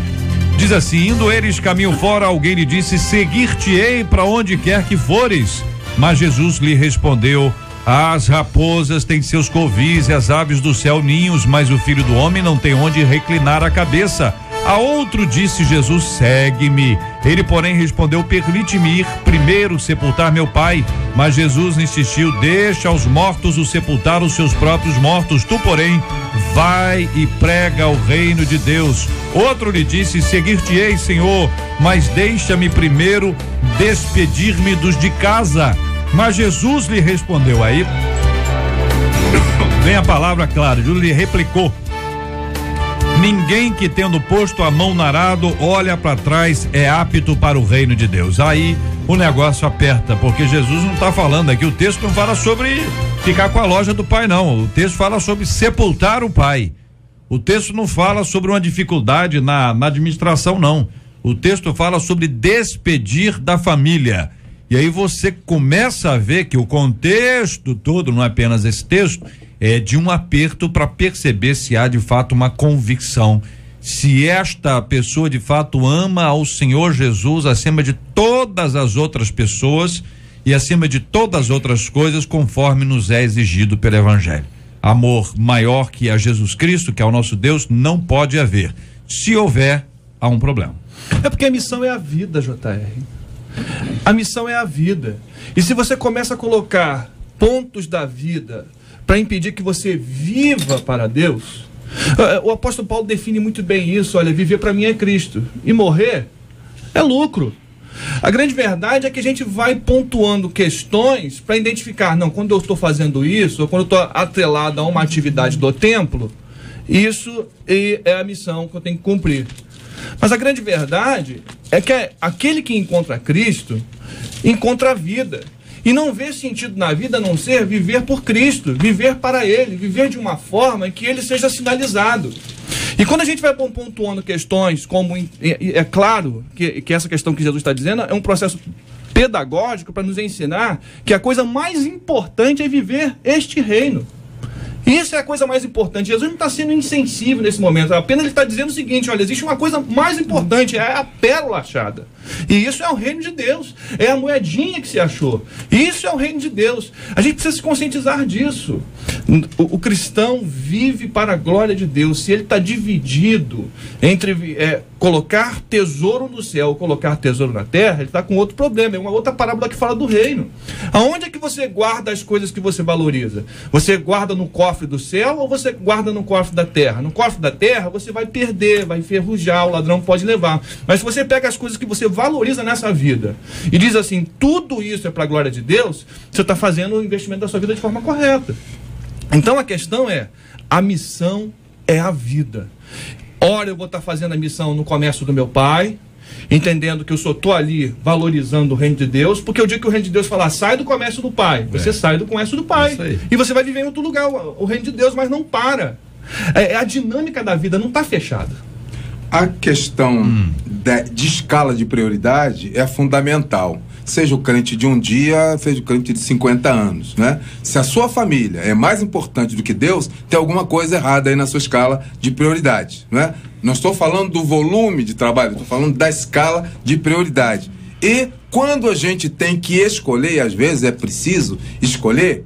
diz assim: indo eles caminho fora, alguém lhe disse, seguir-te-ei para onde quer que fores. Mas Jesus lhe respondeu, as raposas têm seus covis e as aves do céu ninhos, mas o Filho do Homem não tem onde reclinar a cabeça. A outro disse Jesus, segue-me. Ele, porém, respondeu, permite-me ir primeiro sepultar meu pai. Mas Jesus insistiu, deixa aos mortos o sepultar os seus próprios mortos. Tu, porém, vai e prega o reino de Deus. Outro lhe disse, seguir-te-ei, Senhor, mas deixa-me primeiro despedir-me dos de casa. Mas Jesus lhe respondeu, aí vem a palavra clara, Jesus lhe replicou, ninguém que tendo posto a mão no arado olha para trás é apto para o reino de Deus. Aí o negócio aperta, porque Jesus não está falando aqui, o texto não fala sobre ficar com a loja do pai, não. O texto fala sobre sepultar o pai. O texto não fala sobre uma dificuldade na administração, não. O texto fala sobre despedir da família. E aí você começa a ver que o contexto todo, não é apenas esse texto, é de um aperto para perceber se há de fato uma convicção, se esta pessoa de fato ama ao Senhor Jesus acima de todas as outras pessoas e acima de todas as outras coisas, conforme nos é exigido pelo Evangelho. Amor maior que a Jesus Cristo, que é o nosso Deus, não pode haver. Se houver, há um problema. É porque a missão é a vida, JR. A missão é a vida. E se você começa a colocar pontos da vida para impedir que você viva para Deus, o apóstolo Paulo define muito bem isso. Olha, viver para mim é Cristo e morrer é lucro. A grande verdade é que a gente vai pontuando questões para identificar, não, quando eu estou fazendo isso, ou quando eu estou atrelado a uma atividade do templo, isso é a missão que eu tenho que cumprir. Mas a grande verdade é que aquele que encontra Cristo encontra a vida. E não vê sentido na vida a não ser viver por Cristo, viver para Ele, viver de uma forma que Ele seja sinalizado. E quando a gente vai pontuando questões como, é claro que essa questão que Jesus está dizendo é um processo pedagógico para nos ensinar que a coisa mais importante é viver este reino. Isso é a coisa mais importante. Jesus não está sendo insensível nesse momento, apenas ele está dizendo o seguinte: olha, existe uma coisa mais importante, é a pérola achada. E isso é o reino de Deus, é a moedinha que se achou. Isso é o reino de Deus. A gente precisa se conscientizar disso. O cristão vive para a glória de Deus. Se ele está dividido entre colocar tesouro no céu ou colocar tesouro na terra, ele está com outro problema. É uma outra parábola que fala do reino. Aonde é que você guarda as coisas que você valoriza? Você guarda no cofre do céu ou você guarda no cofre da terra? No cofre da terra você vai perder, vai enferrujar, o ladrão pode levar. Mas se você pega as coisas que você valoriza nessa vida e diz assim, tudo isso é para a glória de Deus, você está fazendo o investimento da sua vida de forma correta. Então a questão é, a missão é a vida. Ora eu vou estar fazendo a missão no comércio do meu pai, entendendo que eu só estou ali valorizando o reino de Deus, porque o dia que o reino de Deus falar, sai do comércio do pai, você sai do comércio do pai, e você vai viver em outro lugar, o reino de Deus, mas não para. A dinâmica da vida não está fechada. A questão de escala de prioridade é fundamental. Seja o crente de um dia, seja o crente de 50 anos, né? Se a sua família é mais importante do que Deus, tem alguma coisa errada aí na sua escala de prioridade, né? Não estou falando do volume de trabalho, estou falando da escala de prioridade. E quando a gente tem que escolher, e às vezes é preciso escolher,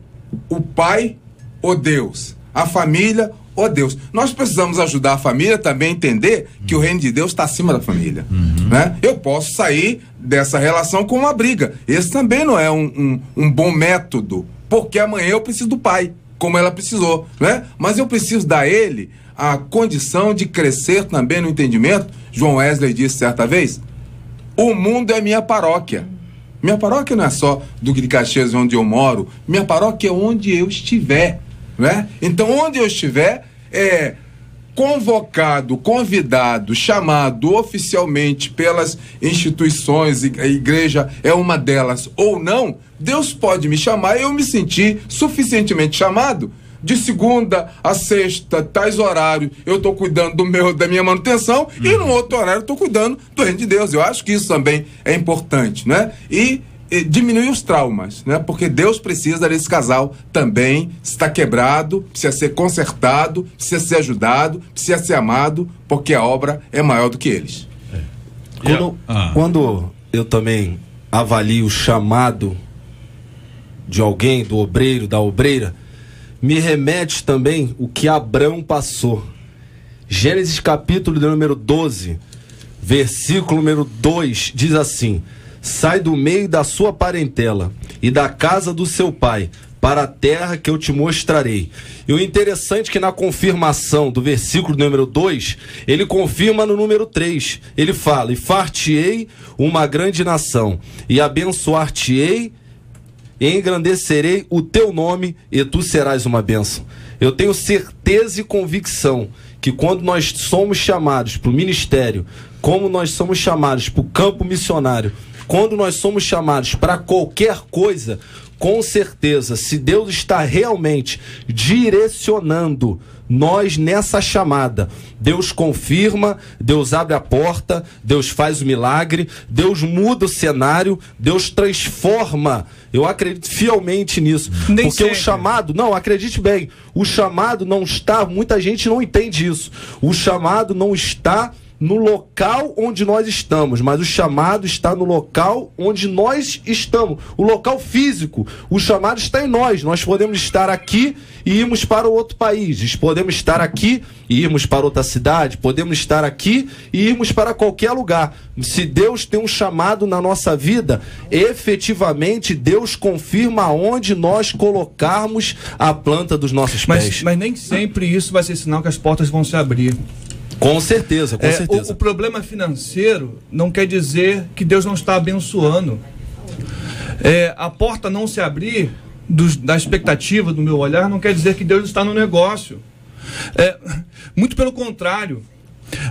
o pai ou Deus, a família ou Deus. Nós precisamos ajudar a família também a entender que o reino de Deus está acima da família. Né? Eu posso sair dessa relação com uma briga. Esse também não é um bom método, porque amanhã eu preciso do pai, como ela precisou. Né? Mas eu preciso dar a ele a condição de crescer também no entendimento. João Wesley disse certa vez, o mundo é minha paróquia. Minha paróquia não é só Duque de Caxias, onde eu moro. Minha paróquia é onde eu estiver. Né? Então, onde eu estiver, convocado, convidado, chamado oficialmente pelas instituições, a igreja é uma delas ou não, Deus pode me chamar e eu me sentir suficientemente chamado. De segunda a sexta, tais horários, eu estou cuidando da minha manutenção e no outro horário eu estou cuidando do reino de Deus. Eu acho que isso também é importante, né? E diminuir os traumas, né? Porque Deus precisa desse casal também, está quebrado, precisa ser consertado, precisa ser ajudado, precisa ser amado, porque a obra é maior do que eles. Quando eu também avalio o chamado de alguém, do obreiro, da obreira, me remete também o que Abrão passou. Gênesis capítulo de número 12, versículo número 2, diz assim: sai do meio da sua parentela e da casa do seu pai, para a terra que eu te mostrarei. E o interessante é que na confirmação do versículo número 2, ele confirma no número 3. Ele fala, e far-te-ei uma grande nação, e abençoar-te-ei, e engrandecerei o teu nome, e tu serás uma bênção. Eu tenho certeza e convicção que quando nós somos chamados para o ministério, como nós somos chamados para o campo missionário, quando nós somos chamados para qualquer coisa, com certeza, se Deus está realmente direcionando nós nessa chamada, Deus confirma, Deus abre a porta, Deus faz o milagre, Deus muda o cenário, Deus transforma. Eu acredito fielmente nisso. Nem porque sempre. O chamado, não, acredite bem, o chamado não está, muita gente não entende isso, o chamado não está no local onde nós estamos, mas o chamado está no local onde nós estamos, o local físico. O chamado está em nós. Nós podemos estar aqui e irmos para outro país, podemos estar aqui e irmos para outra cidade, podemos estar aqui e irmos para qualquer lugar. Se Deus tem um chamado na nossa vida, efetivamente Deus confirma onde nós colocarmos a planta dos nossos pés. Mas nem sempre isso vai ser sinal que as portas vão se abrir. Com certeza, com certeza. O problema financeiro não quer dizer que Deus não está abençoando. A porta não se abrir da expectativa, do meu olhar, não quer dizer que Deus está no negócio. Muito pelo contrário.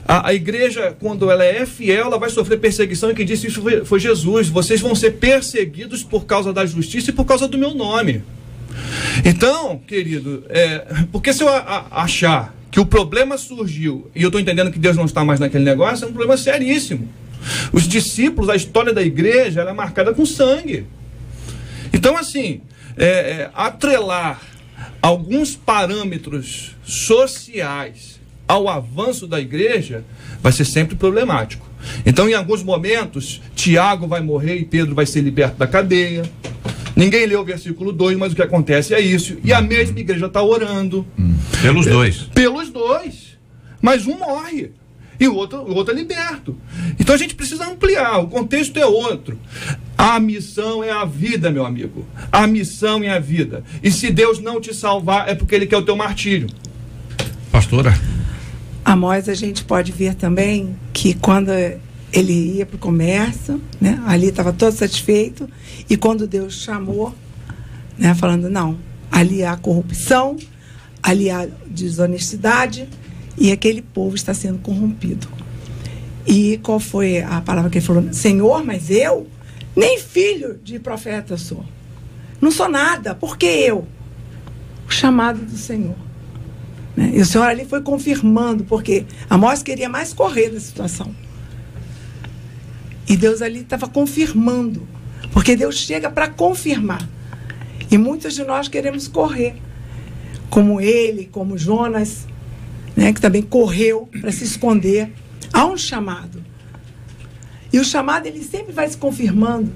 A igreja, quando ela é fiel, ela vai sofrer perseguição, e quem disse isso foi Jesus. Vocês vão ser perseguidos por causa da justiça e por causa do meu nome. Então, querido, porque se eu achar que o problema surgiu e eu estou entendendo que Deus não está mais naquele negócio, é um problema seríssimo. Os discípulos, a história da igreja, ela é marcada com sangue. Então, assim, atrelar alguns parâmetros sociais ao avanço da igreja vai ser sempre problemático. Então, em alguns momentos, Tiago vai morrer e Pedro vai ser liberto da cadeia. Ninguém leu o versículo 2, mas o que acontece é isso. E a mesma igreja está orando. Pelos dois. Pelos dois. Mas um morre. E o outro é liberto. Então a gente precisa ampliar. O contexto é outro. A missão é a vida, meu amigo. A missão é a vida. E se Deus não te salvar, é porque Ele quer o teu martírio. Pastora? Amós, a gente pode ver também que quando ele ia para o comércio, né, ali estava todo satisfeito, e quando Deus chamou, né, falando, não, ali há corrupção, ali há desonestidade, e aquele povo está sendo corrompido. E qual foi a palavra que ele falou? Senhor, mas eu nem filho de profeta sou. Não sou nada, porque eu? O chamado do Senhor. Né? E o Senhor ali foi confirmando, porque Amós queria mais correr da situação. E Deus ali estava confirmando, porque Deus chega para confirmar. E muitos de nós queremos correr, como ele, como Jonas, né, que também correu para se esconder. Há um chamado. E o chamado, ele sempre vai se confirmando.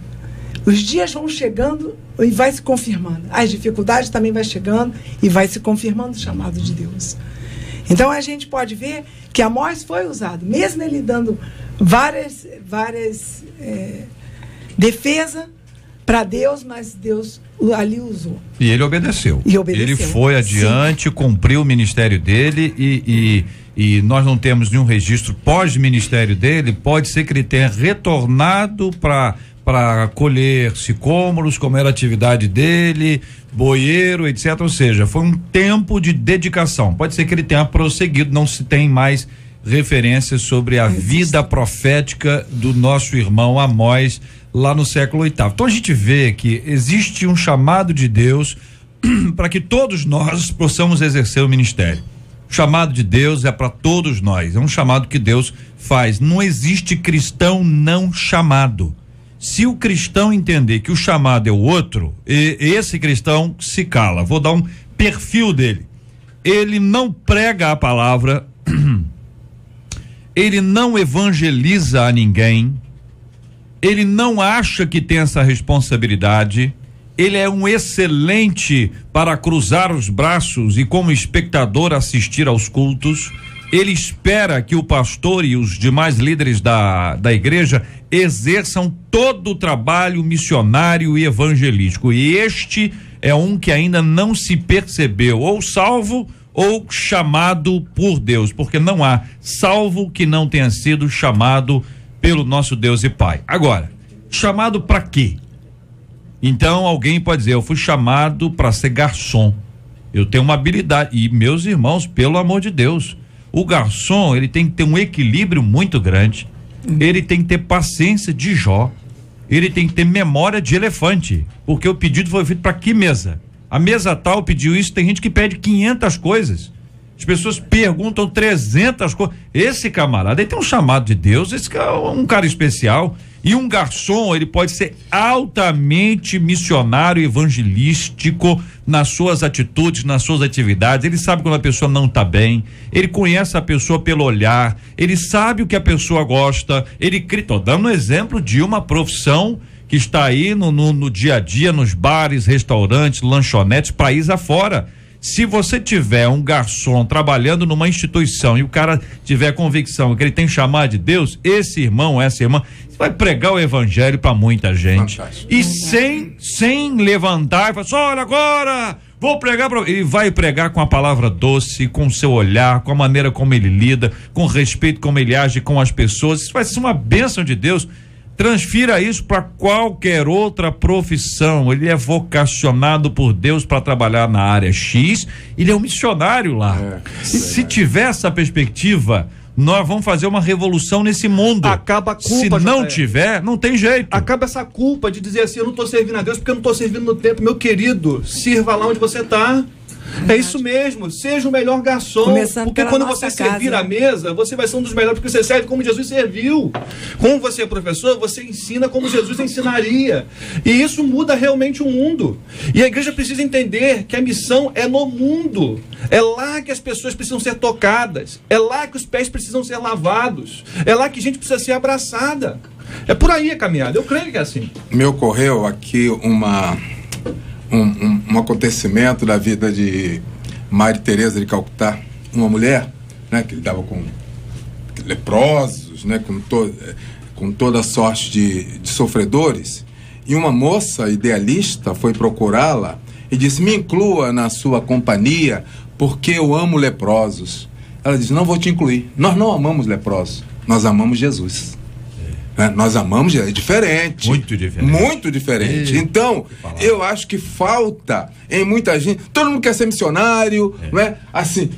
Os dias vão chegando e vai se confirmando. As dificuldades também vai chegando e vai se confirmando o chamado de Deus. Então a gente pode ver que Amós foi usado, mesmo ele dando várias defesas para Deus, mas Deus ali usou. E ele obedeceu. Ele foi adiante, sim, cumpriu o ministério dele e nós não temos nenhum registro pós-ministério dele. Pode ser que ele tenha retornado para colher sicômoros, como era a atividade dele, boieiro, etc. Ou seja, foi um tempo de dedicação. Pode ser que ele tenha prosseguido, não se tem mais referências sobre a vida profética do nosso irmão Amós lá no século VIII. Então a gente vê que existe um chamado de Deus para que todos nós possamos exercer o ministério. O chamado de Deus é para todos nós, é um chamado que Deus faz. Não existe cristão não chamado. Se o cristão entender que o chamado é o outro, esse cristão se cala. Vou dar um perfil dele. Ele não prega a palavra, ele não evangeliza a ninguém, ele não acha que tem essa responsabilidade, ele é um excelente para cruzar os braços e como espectador assistir aos cultos. Ele espera que o pastor e os demais líderes da igreja exerçam todo o trabalho missionário e evangelístico. E este é um que ainda não se percebeu ou salvo ou chamado por Deus, porque não há salvo que não tenha sido chamado pelo nosso Deus e Pai. Agora, chamado para quê? Então alguém pode dizer, eu fui chamado para ser garçom. Eu tenho uma habilidade. E meus irmãos, pelo amor de Deus, o garçom, ele tem que ter um equilíbrio muito grande, ele tem que ter paciência de Jó, ele tem que ter memória de elefante, porque o pedido foi feito para que mesa? A mesa tal pediu isso, tem gente que pede 500 coisas. As pessoas perguntam 300 coisas. Esse camarada, ele tem um chamado de Deus, esse cara é um cara especial. E um garçom, ele pode ser altamente missionário, evangelístico nas suas atitudes, nas suas atividades. Ele sabe quando a pessoa não está bem, ele conhece a pessoa pelo olhar, ele sabe o que a pessoa gosta. Tô dando um exemplo de uma profissão que está aí no dia a dia, nos bares, restaurantes, lanchonetes, país afora. Se você tiver um garçom trabalhando numa instituição e o cara tiver convicção que ele tem chamado de Deus, esse irmão, essa irmã, vai pregar o evangelho para muita gente. Fantástico. E sem levantar e falar assim, olha agora, vou pregar para... Ele vai pregar com a palavra doce, com o seu olhar, com a maneira como ele lida, com o respeito como ele age com as pessoas. Isso vai ser uma bênção de Deus. Transfira isso para qualquer outra profissão. Ele é vocacionado por Deus para trabalhar na área X. Ele é um missionário lá. E se tiver essa perspectiva, nós vamos fazer uma revolução nesse mundo. Acaba a culpa. Se não tiver, não tem jeito. Acaba essa culpa de dizer assim, eu não estou servindo a Deus porque eu não estou servindo no tempo. Meu querido, sirva lá onde você está. É isso mesmo, seja o melhor garçom. Começando porque quando você servir a mesa, você vai ser um dos melhores, porque você serve como Jesus serviu. Como você é professor, você ensina como Jesus ensinaria. E isso muda realmente o mundo. E a igreja precisa entender que a missão é no mundo. É lá que as pessoas precisam ser tocadas. É lá que os pés precisam ser lavados. É lá que a gente precisa ser abraçada. É por aí a caminhada. Eu creio que é assim. Me ocorreu aqui um acontecimento da vida de Maria Teresa de Calcutá, uma mulher, né, que lidava com leprosos, né, com toda sorte de sofredores, e uma moça idealista foi procurá-la e disse, me inclua na sua companhia porque eu amo leprosos. Ela disse, não vou te incluir, nós não amamos leprosos, nós amamos Jesus. Nós amamos, é diferente. Muito diferente. Muito diferente. Então, eu acho que falta em muita gente. Todo mundo quer ser missionário, não é? Assim,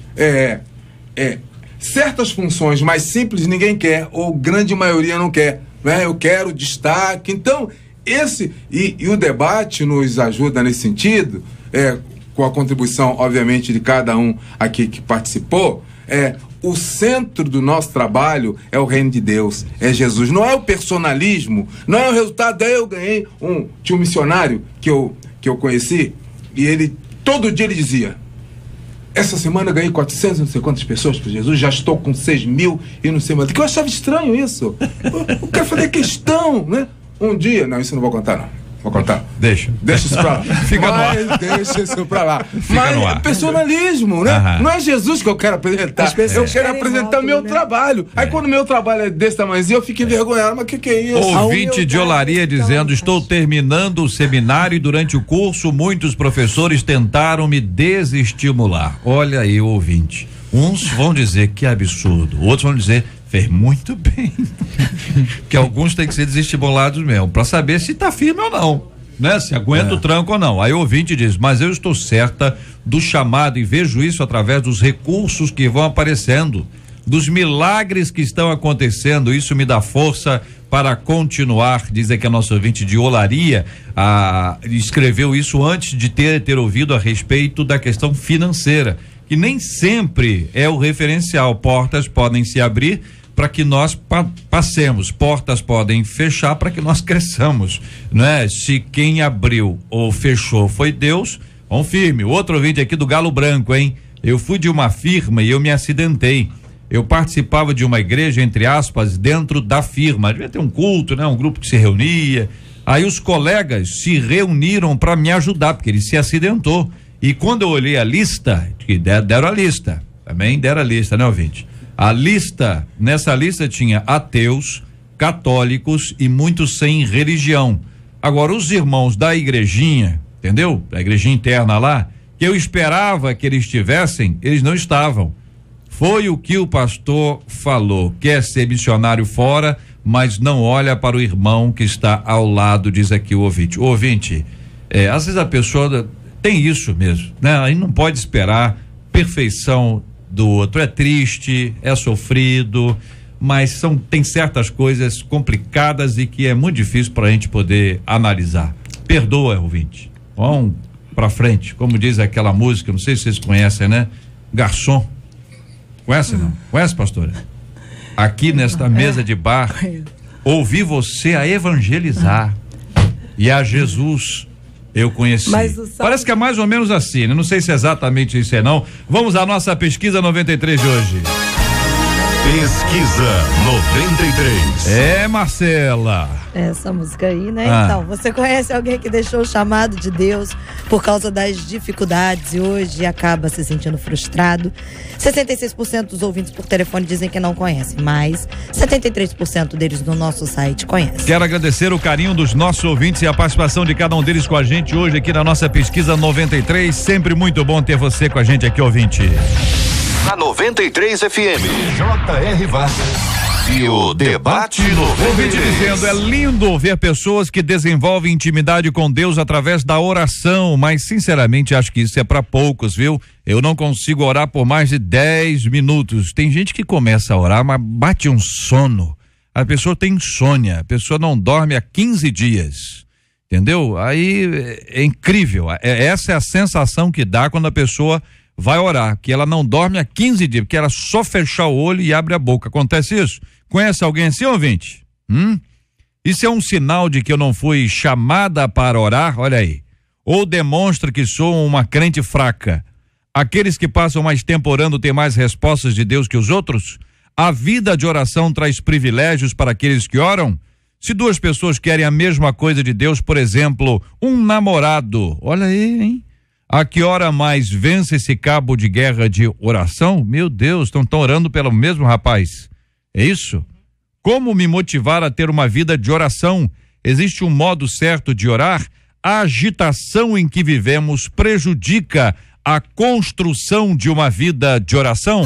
certas funções mais simples ninguém quer, ou grande maioria não quer. Não é? Eu quero destaque. Então, e o debate nos ajuda nesse sentido, com a contribuição, obviamente, de cada um aqui que participou. O centro do nosso trabalho é o reino de Deus, é Jesus. Não é o personalismo, não é o resultado. Daí eu ganhei tinha um missionário que eu conheci, e ele, todo dia ele dizia, essa semana eu ganhei 400 não sei quantas pessoas para Jesus, já estou com 6.000 e não sei mais. Que eu achava estranho isso. Eu quero fazer questão, né? Um dia, não, isso eu não vou contar não. Vou contar. Deixa isso pra lá. Deixa isso pra lá. Mas é personalismo, né? Não é Jesus que eu quero apresentar. Eu quero apresentar o meu trabalho. Aí quando o meu trabalho é desse tamanhozinho, eu fico envergonhado. Mas o que é isso? Ouvinte de Olaria dizendo, estou terminando o seminário e durante o curso muitos professores tentaram me desestimular. Olha aí o ouvinte. Uns vão dizer que absurdo, outros vão dizer fez muito bem. Que alguns têm que ser desestimulados mesmo, para saber se tá firme ou não, né? Se aguenta o tranco ou não. Aí o ouvinte diz, mas eu estou certa do chamado e vejo isso através dos recursos que vão aparecendo, dos milagres que estão acontecendo. Isso me dá força para continuar. Diz aqui a nossa ouvinte de Olaria, escreveu isso antes de ter ouvido a respeito da questão financeira, que nem sempre é o referencial. Portas podem se abrir para que nós passemos, portas podem fechar para que nós cresçamos, né? Se quem abriu ou fechou foi Deus, vamos firme. Outro ouvinte aqui do Galo Branco, hein? Eu fui de uma firma e eu me acidentei. Eu participava de uma igreja, entre aspas, dentro da firma. Devia ter um culto, né? Um grupo que se reunia. Aí os colegas se reuniram para me ajudar, porque ele se acidentou. E quando eu olhei a lista, que deram a lista, também deram a lista, né, ouvinte? Nessa lista tinha ateus, católicos e muitos sem religião. Agora, os irmãos da igrejinha, entendeu? Da igrejinha interna lá, que eu esperava que eles estivessem, eles não estavam. Foi o que o pastor falou, quer ser missionário fora, mas não olha para o irmão que está ao lado, diz aqui o ouvinte. O ouvinte, às vezes a pessoa tem isso mesmo, né? Aí não pode esperar perfeição do outro. É triste, é sofrido, mas tem certas coisas complicadas e que é muito difícil para a gente poder analisar. Perdoa, ouvinte. Vamos para frente, como diz aquela música, não sei se vocês conhecem, né? Garçom, Conhece não? Conhece, pastora? Aqui nesta mesa de bar, ouvi você a evangelizar e a Jesus eu conheci. Parece que é mais ou menos assim, né? Não sei se é exatamente isso não. Vamos à nossa pesquisa 93 de hoje. Pesquisa 93. É, Marcela. Essa música aí, né? Então, você conhece alguém que deixou o chamado de Deus por causa das dificuldades e hoje acaba se sentindo frustrado? 66% dos ouvintes por telefone dizem que não conhecem, mas 73% deles no nosso site conhecem. Quero agradecer o carinho dos nossos ouvintes e a participação de cada um deles com a gente hoje aqui na nossa pesquisa 93. Sempre muito bom ter você com a gente aqui, ouvinte. Na 93 FM, J.R. Vargas e o Debate 93. Ouvinte dizendo, é lindo ver pessoas que desenvolvem intimidade com Deus através da oração, mas sinceramente acho que isso é para poucos, viu? Eu não consigo orar por mais de 10 minutos. Tem gente que começa a orar, mas bate um sono. A pessoa tem insônia, a pessoa não dorme há 15 dias. Entendeu? Aí é incrível. Essa é a sensação que dá quando a pessoa vai orar, que ela não dorme há 15 dias, porque ela só fechar o olho e abre a boca. Acontece isso? Conhece alguém assim, ouvinte? Isso é um sinal de que eu não fui chamada para orar? Olha aí. Ou demonstra que sou uma crente fraca? Aqueles que passam mais tempo orando têm mais respostas de Deus que os outros? A vida de oração traz privilégios para aqueles que oram? Se duas pessoas querem a mesma coisa de Deus, por exemplo, um namorado, olha aí, hein? A que hora mais vence esse cabo de guerra de oração? Meu Deus, estão orando pelo mesmo rapaz. É isso? Como me motivar a ter uma vida de oração? Existe um modo certo de orar? A agitação em que vivemos prejudica a construção de uma vida de oração?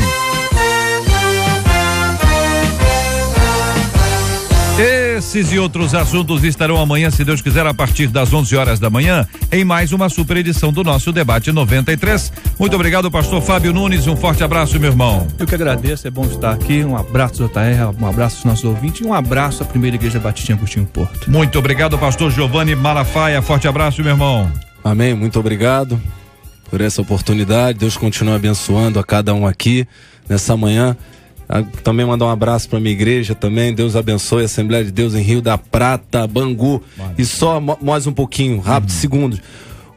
Esses e outros assuntos estarão amanhã, se Deus quiser, a partir das 11 horas da manhã, em mais uma super edição do nosso Debate 93. Muito obrigado, pastor Fábio Nunes, um forte abraço, meu irmão. Eu que agradeço, é bom estar aqui, um abraço JR, um abraço aos nossos ouvintes e um abraço à Primeira Igreja Batista em Agostinho Porto. Muito obrigado, pastor Giovanni Malafaia, forte abraço, meu irmão. Amém, muito obrigado por essa oportunidade, Deus continue abençoando a cada um aqui nessa manhã. Também mandar um abraço para minha igreja também, Deus abençoe a Assembleia de Deus em Rio da Prata, Bangu. Mano. E só mais um pouquinho, rápido, segundos.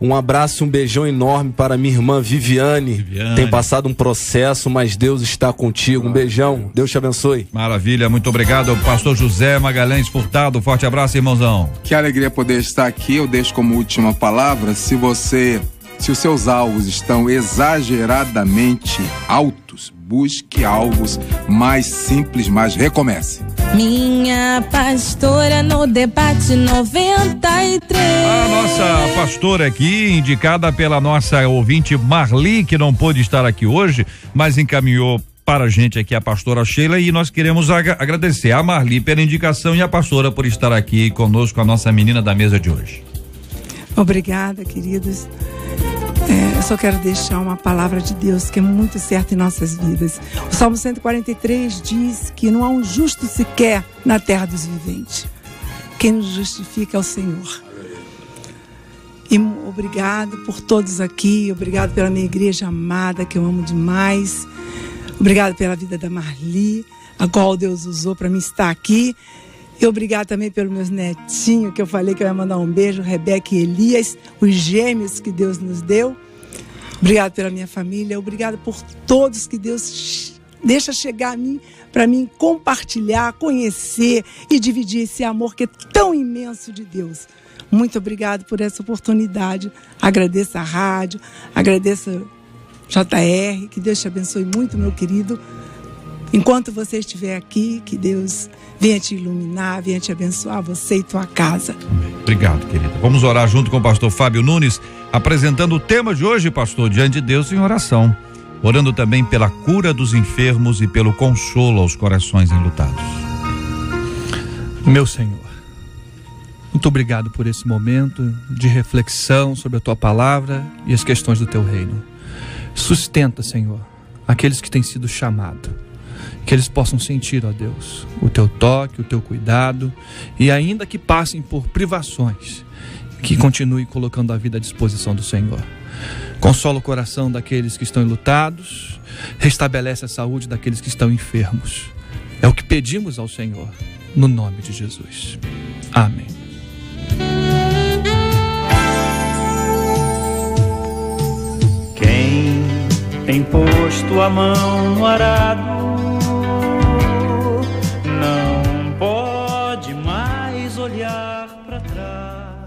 Um abraço, um beijão enorme para minha irmã Viviane. Tem passado um processo, mas Deus está contigo. Um beijão, Deus te abençoe. Maravilha, muito obrigado, pastor José Magalhães Furtado. Forte abraço, irmãozão. Que alegria poder estar aqui. Eu deixo como última palavra, se os seus alvos estão exageradamente altos, busque alvos mais simples, mas recomece. Minha pastora no Debate 93. A nossa pastora aqui, indicada pela nossa ouvinte Marli, que não pôde estar aqui hoje, mas encaminhou para a gente aqui a pastora Sheila, e nós queremos agradecer a Marli pela indicação e a pastora por estar aqui conosco, a nossa menina da mesa de hoje. Obrigada, queridos. Eu só quero deixar uma palavra de Deus que é muito certa em nossas vidas. O Salmo 143 diz que não há um justo sequer na terra dos viventes. Quem nos justifica é o Senhor. E obrigado por todos aqui, obrigado pela minha igreja amada, que eu amo demais. Obrigado pela vida da Marli, a qual Deus usou para mim estar aqui. E obrigado também pelos meus netinhos, que eu falei que eu ia mandar um beijo, Rebeca e Elias, os gêmeos que Deus nos deu. Obrigado pela minha família, obrigado por todos que Deus deixa chegar a mim, para mim compartilhar, conhecer e dividir esse amor que é tão imenso de Deus. Muito obrigado por essa oportunidade. Agradeço a rádio, agradeço a JR, que Deus te abençoe muito, meu querido. Enquanto você estiver aqui, que Deus venha te iluminar, venha te abençoar, você e tua casa. Obrigado, querida. Vamos orar junto com o pastor Fábio Nunes, apresentando o tema de hoje, pastor, diante de Deus em oração. Orando também pela cura dos enfermos e pelo consolo aos corações enlutados. Meu Senhor, muito obrigado por esse momento de reflexão sobre a tua palavra e as questões do teu reino. Sustenta, Senhor, aqueles que têm sido chamados. Que eles possam sentir, ó Deus, o teu toque, o teu cuidado, e ainda que passem por privações, que continue colocando a vida à disposição do Senhor. consola o coração daqueles que estão enlutados, restabelece a saúde daqueles que estão enfermos. É o que pedimos ao Senhor, no nome de Jesus. Amém. Quem tem posto a mão no arado não pode mais olhar para trás.